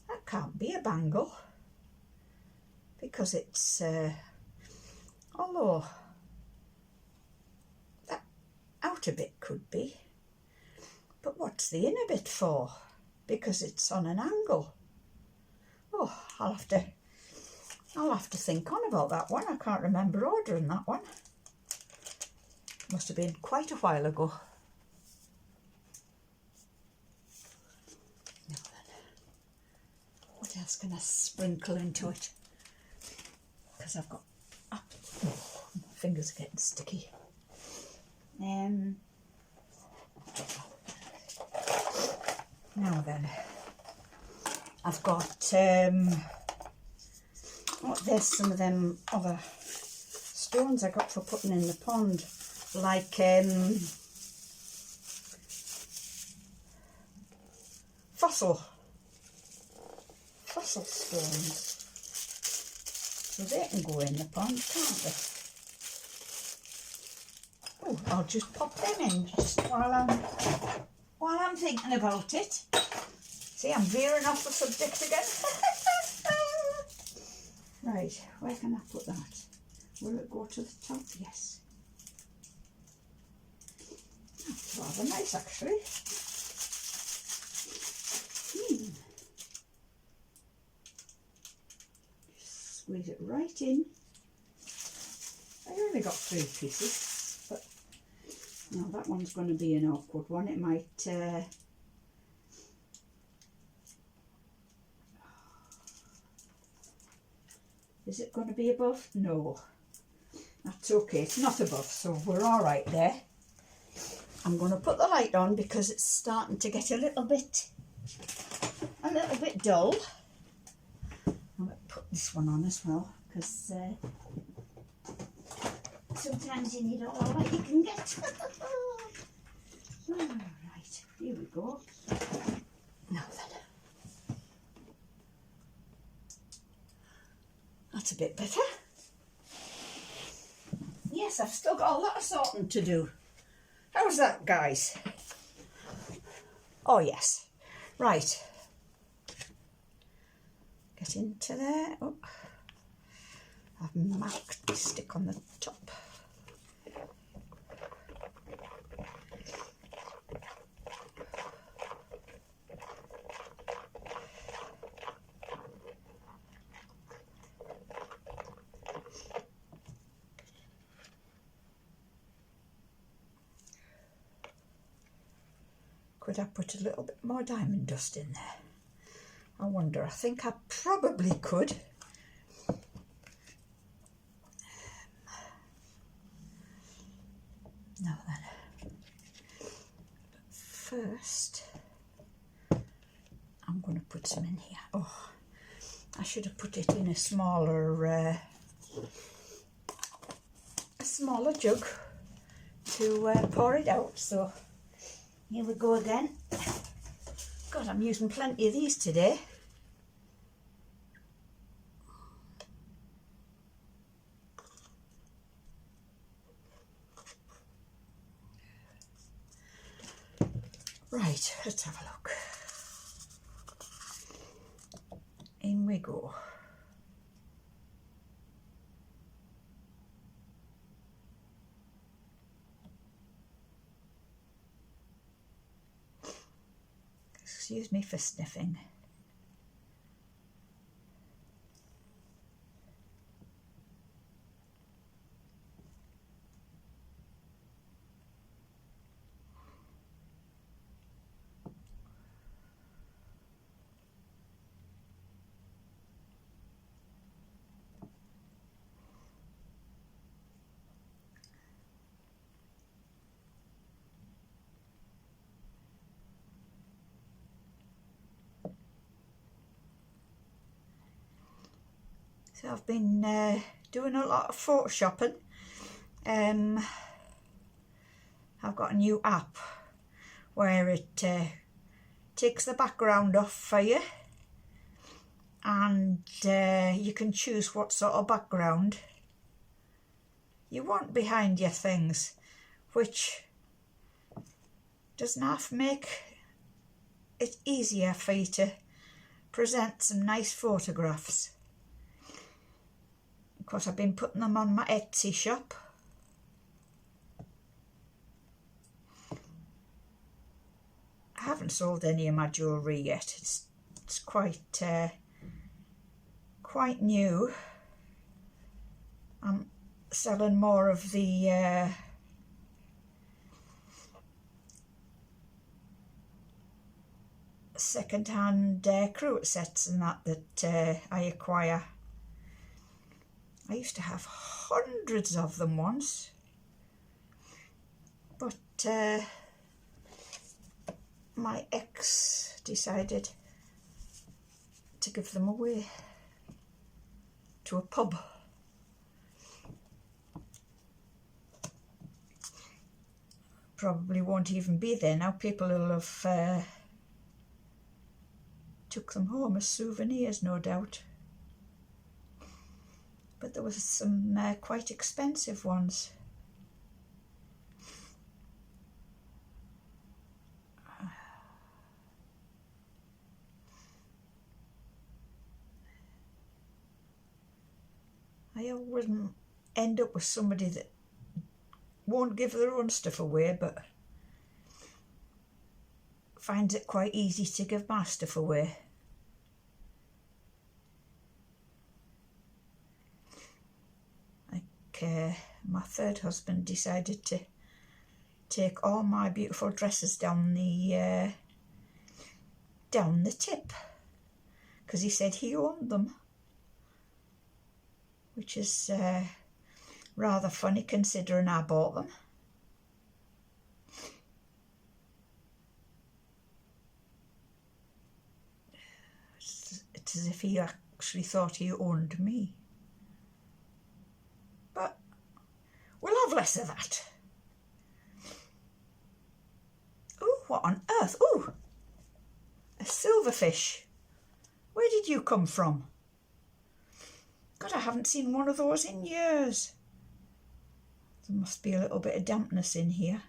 That can't be a bangle because it's, although that outer bit could be. But what's the inner bit for? Because it's on an angle. Oh, I'll have to think on about that one. I can't remember ordering that one. Must have been quite a while ago. Now then, what else can I sprinkle into it? Because I've got, my fingers are getting sticky. Now then, I've got, there's some of them other stones I got for putting in the pond, like fossil stones. So they can go in the pond, can't they? Oh, I'll just pop them in just while I'm thinking about it. See, I'm veering off the subject again. Right, where can I put that? Will it go to the top? Yes. That's rather nice, actually. Just squeeze it right in. I only got 3 pieces, but no, that one's going to be an awkward one. It might... Is it going to be above? No. That's okay, it's not above, so we're all right there. I'm going to put the light on because it's starting to get a little bit dull. I'm going to put this one on as well because sometimes you need all the light you can get. All right, here we go. Now then. That's a bit better. Yes, I've still got a lot of sorting to do. How's that, guys? Oh, yes. Right. Get into there. Oh. I've marked the stick on the top. Could I put a little bit more diamond dust in there? I wonder. I think I probably could. Now then, but first I'm going to put some in here. Oh, I should have put it in a smaller jug to pour it out. So here we go again. God, I'm using plenty of these today. Right, let's have a look. In we go. Excuse me for sniffing. So I've been doing a lot of photoshopping. I've got a new app where it takes the background off for you, and you can choose what sort of background you want behind your things, which doesn't half make it's easier for you to present some nice photographs. Of course, I've been putting them on my Etsy shop. I haven't sold any of my jewellery yet. It's quite new. I'm selling more of the second-hand cruet sets and that I acquire. I used to have hundreds of them once, but my ex decided to give them away to a pub. Probably won't even be there now. People will have took them home as souvenirs, no doubt. But there was some quite expensive ones. I always end up with somebody that won't give their own stuff away, but finds it quite easy to give my stuff away. Like my third husband decided to take all my beautiful dresses down the tip, because he said he owned them, which is rather funny considering I bought them. It's as if he actually thought he owned me. But we'll have less of that. Oh, what on earth? Oh, a silverfish. Where did you come from? God, I haven't seen one of those in years. There must be a little bit of dampness in here.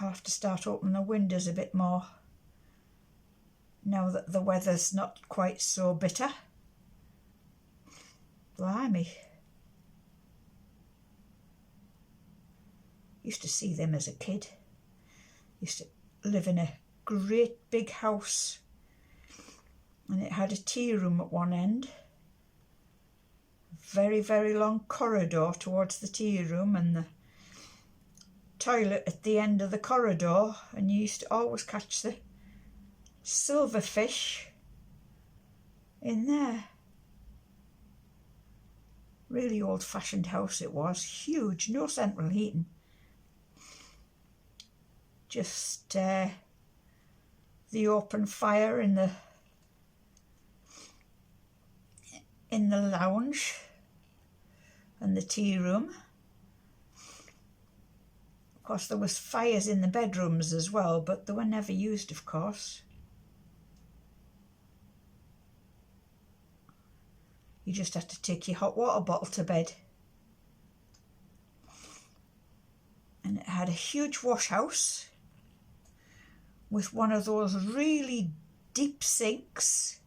I'll have to start opening the windows a bit more now that the weather's not quite so bitter. Blimey. Used to see them as a kid. Used to live in a great big house, and it had a tea room at one end, very, very long corridor towards the tea room, and the toilet at the end of the corridor, and you used to always catch the silverfish in there. Really old-fashioned house it was, huge, no central heating. Just the open fire in the lounge and the tea room. Of course, there was fires in the bedrooms as well, but they were never used, of course. You just had to take your hot water bottle to bed. And it had a huge wash house with one of those really deep sinks,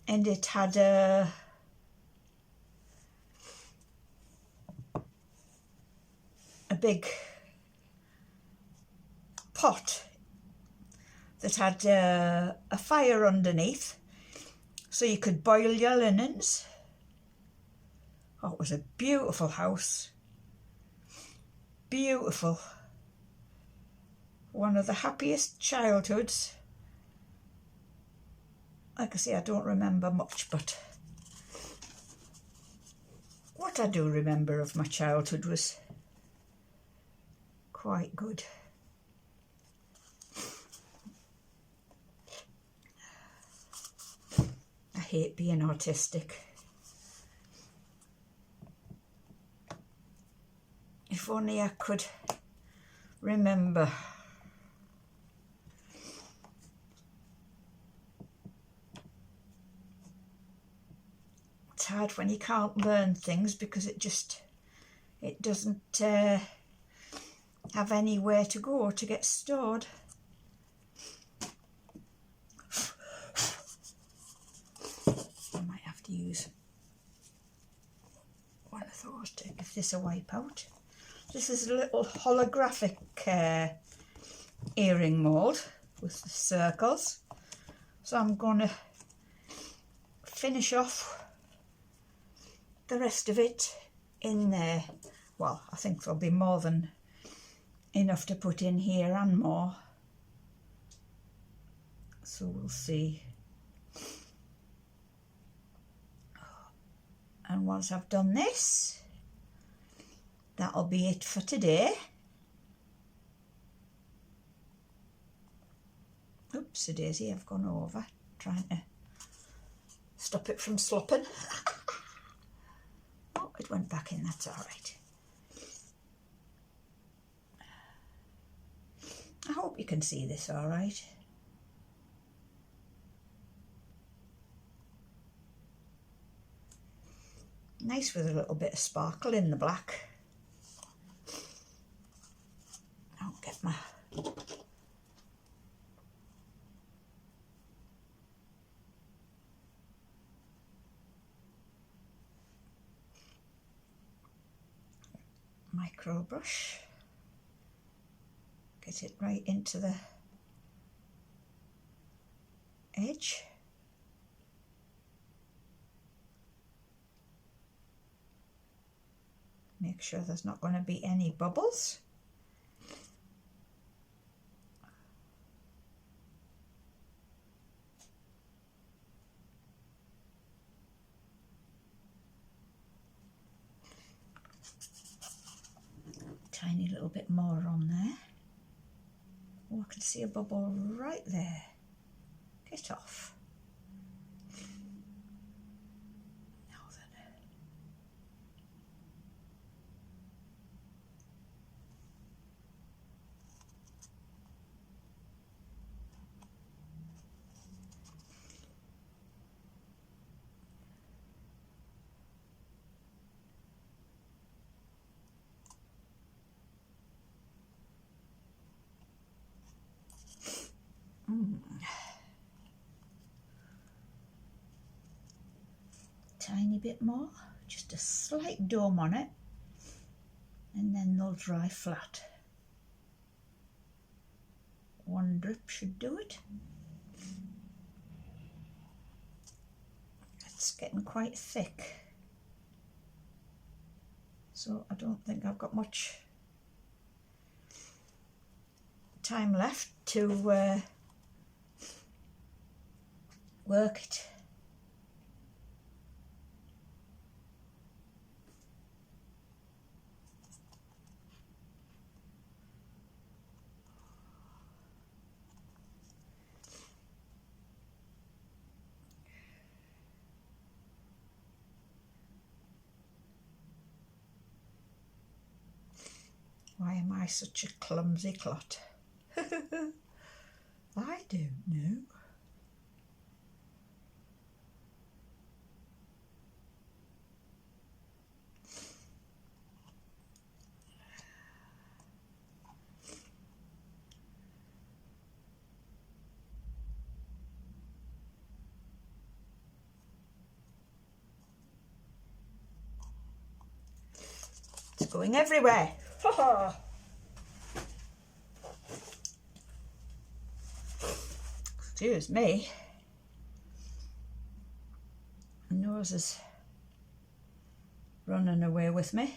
and it had a big pot that had a fire underneath, so you could boil your linens. Oh, it was a beautiful house. Beautiful. One of the happiest childhoods. Like I say, I don't remember much, but what I do remember of my childhood was quite good. I hate being autistic. If only I could remember. It's hard when you can't learn things because it doesn't have anywhere to go to get stored. I might have to use one of those to give this a wipe out. This is a little holographic earring mould with the circles. So I'm going to finish off the rest of it in there. Well, I think there'll be more than enough to put in here and more. So we'll see. And once I've done this, that'll be it for today. Oopsie daisy, I've gone over trying to stop it from slopping. Oh, it went back in, that's all right. I hope you can see this all right. Nice with a little bit of sparkle in the black. I'll get my micro brush. Get it right into the edge. Make sure there's not going to be any bubbles. Tiny little bit more on there. Oh, I can see a bubble right there. Get off. Now then. Tiny bit more, just a slight dome on it, and then they'll dry flat. One drip should do it. It's getting quite thick, so I don't think I've got much time left to work it. Why am I such a clumsy clot? I don't know. It's going everywhere. Excuse me. My nose is running away with me.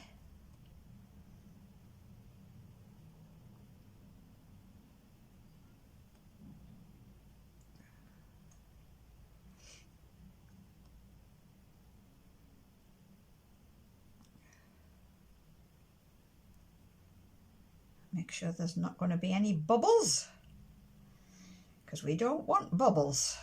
Make sure there's not going to be any bubbles, because we don't want bubbles.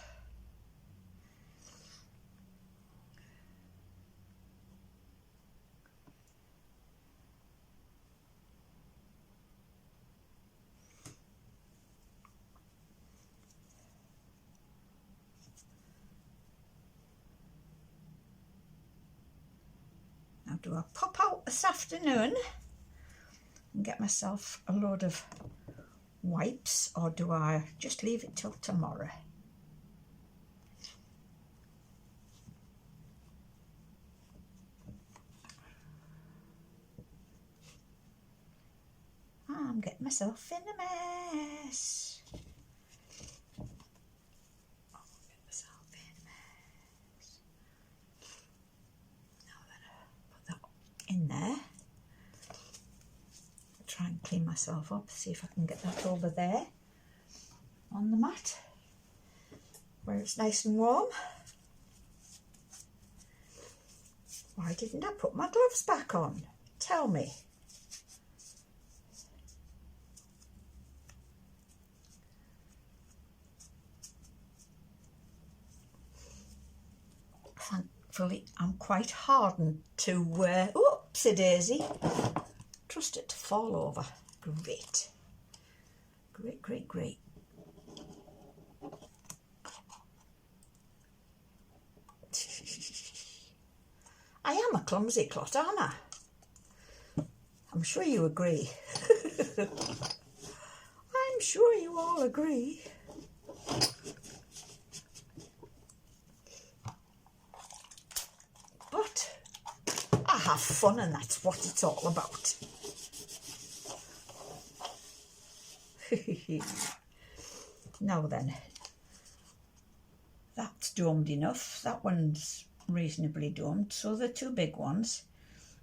Now, do I pop out this afternoon and get myself a load of wipes, or do I just leave it till tomorrow? I'm getting myself in a mess. In there, try and clean myself up, see if I can get that over there on the mat where it's nice and warm. Why didn't I put my gloves back on? Tell me. Thankfully, I'm quite hardened to oopsie daisy. Trust it to fall over. Great. Great, great, great. I am a clumsy clot, aren't I? I'm sure you agree. I'm sure you all agree. But I have fun, and that's what it's all about. Now then, that's domed enough. That one's reasonably domed, so the two big ones,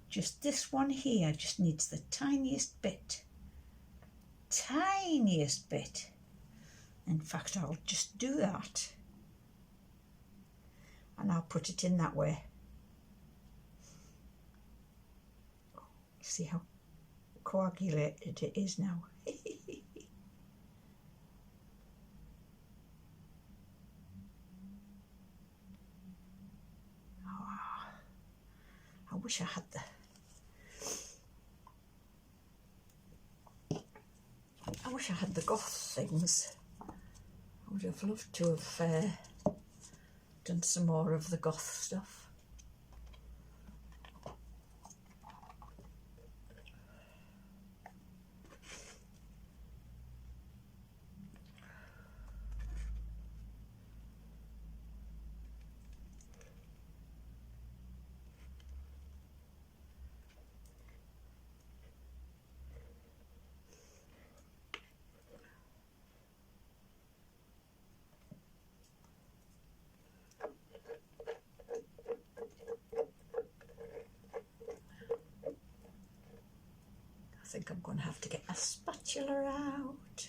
just this one here just needs the tiniest bit. Tiniest bit. In fact, I'll just do that, and I'll put it in that way. See how coagulated it is now. I wish I had the goth things. I would have loved to have done some more of the goth stuff. I think I'm going to have to get my spatula out.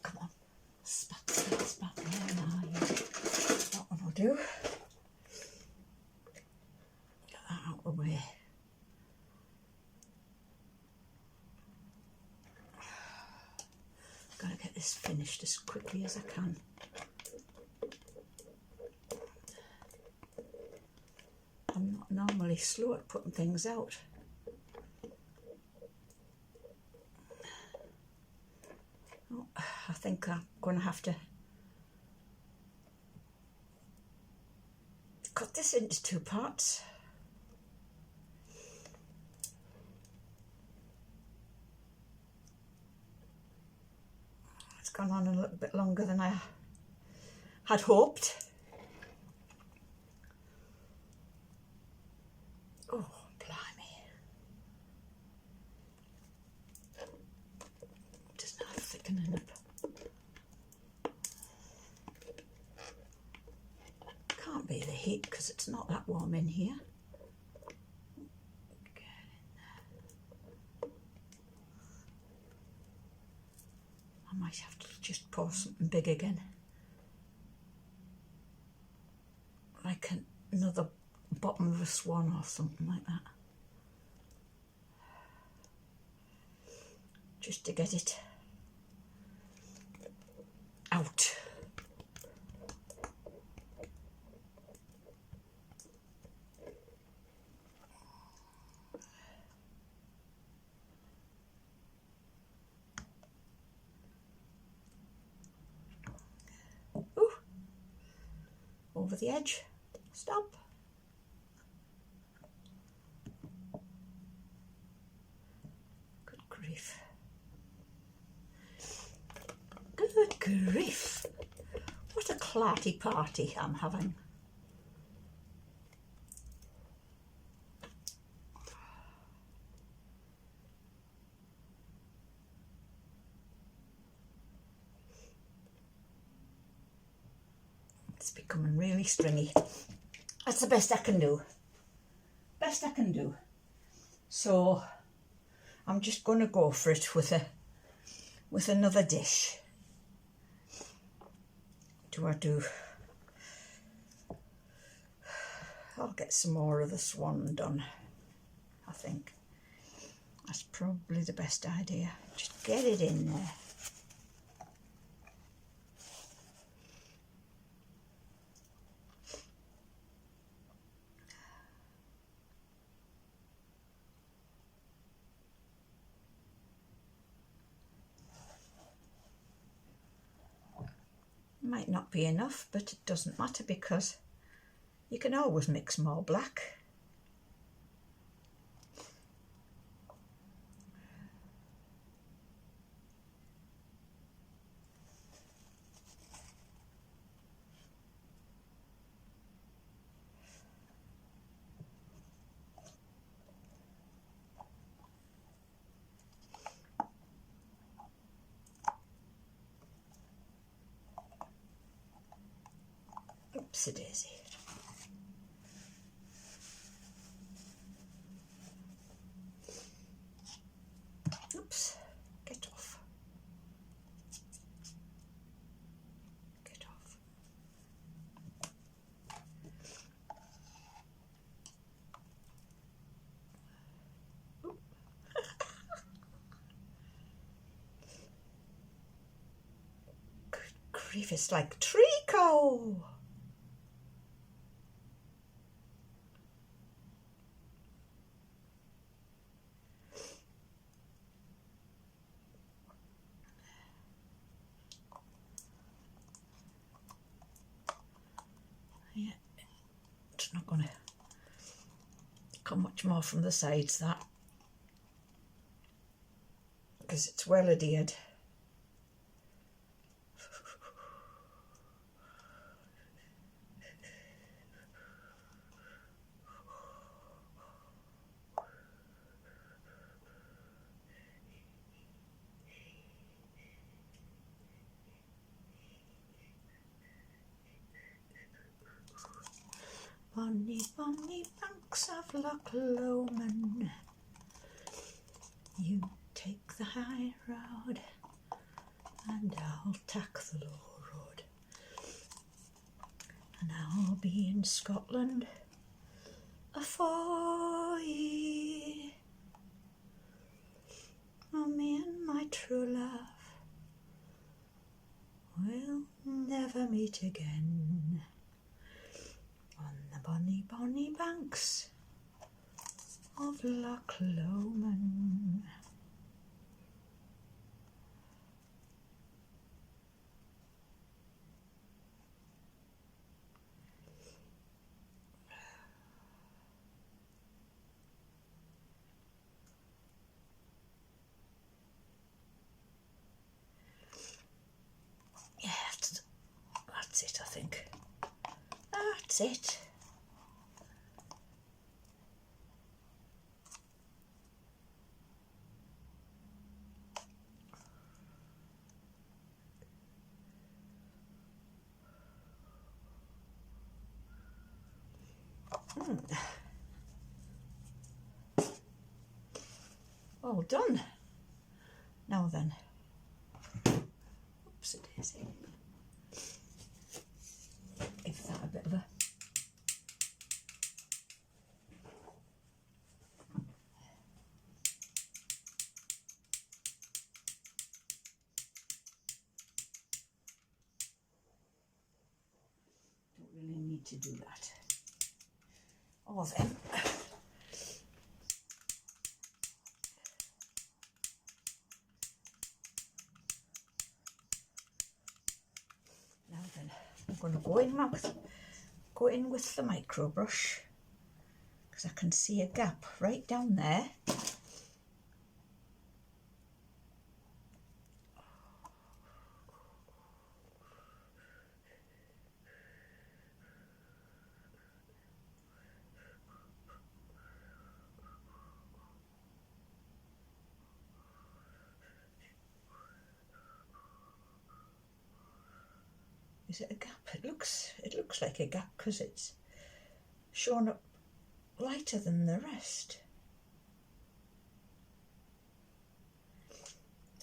Come on, spatula, that one will do. Get that out of the way. Gotta get this finished as quickly as I can. I'm not normally slow at putting things out. Oh, I think I'm going to have to cut this into two parts. It's gone on a little bit longer than I had hoped. Oh, blimey. Just not thickening up. Can't be the heat because it's not that warm in here. Get in there. I might have to just pour something big again. Like another bottom of a swan or something like that, just to get it out. Ooh, over the edge. Stop. Good grief. Good grief. What a clarty party I'm having. It's becoming really stringy. That's the best I can do. Best I can do. So I'm just going to go for it with another dish. I'll get some more of the swan done, I think. That's probably the best idea. Just get it in there. Might not be enough, but it doesn't matter because you can always mix more black. Oopsie daisy. Oops, get off. Get off. Oop. Good grief, it's like treacle. Yeah, it's not going to come much more from the sides, that, because it's well adhered. Bonny, bonny banks of Loch Lomond, you take the high road and I'll take the low road, and I'll be in Scotland afore ye. Oh, me and my true love will never meet again on the bonny, bonny banks of Loch Lomond. Yeah, that's it, I think. That's it. All done. Now then. Oopsie daisy. Give that a bit of a... Don't really need to do that. Or then. Now then, I'm going to go in with go in with the micro brush because I can see a gap right down there. Is it a gap? It looks like a gap because it's shown up lighter than the rest.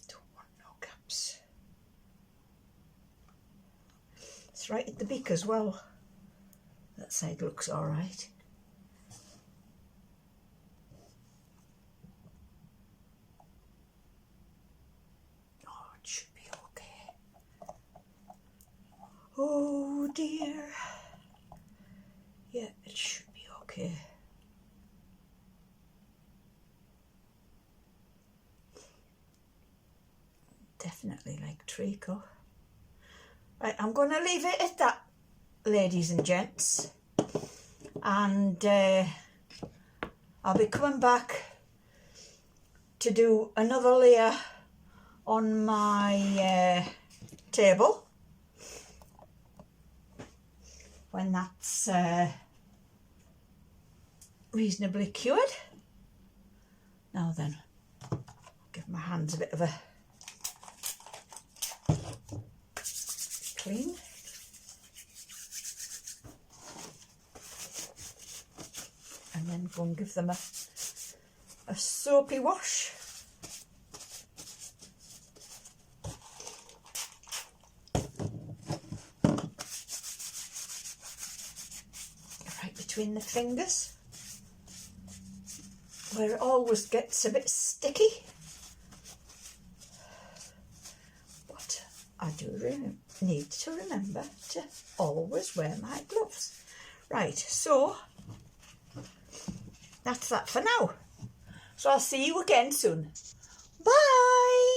Don't want no gaps. It's right at the beak as well. That side looks all right. Oh, it should be okay. Oh dear. Yeah, it should be okay. Definitely like treacle. Right, I'm going to leave it at that, ladies and gents. And I'll be coming back to do another layer on my table when that's reasonably cured. Now then, I'll give my hands a bit of a clean. And then go and give them a soapy wash. Right between the fingers, where it always gets a bit sticky. But I do need to remember to always wear my gloves. Right, so that's that for now. So I'll see you again soon. Bye!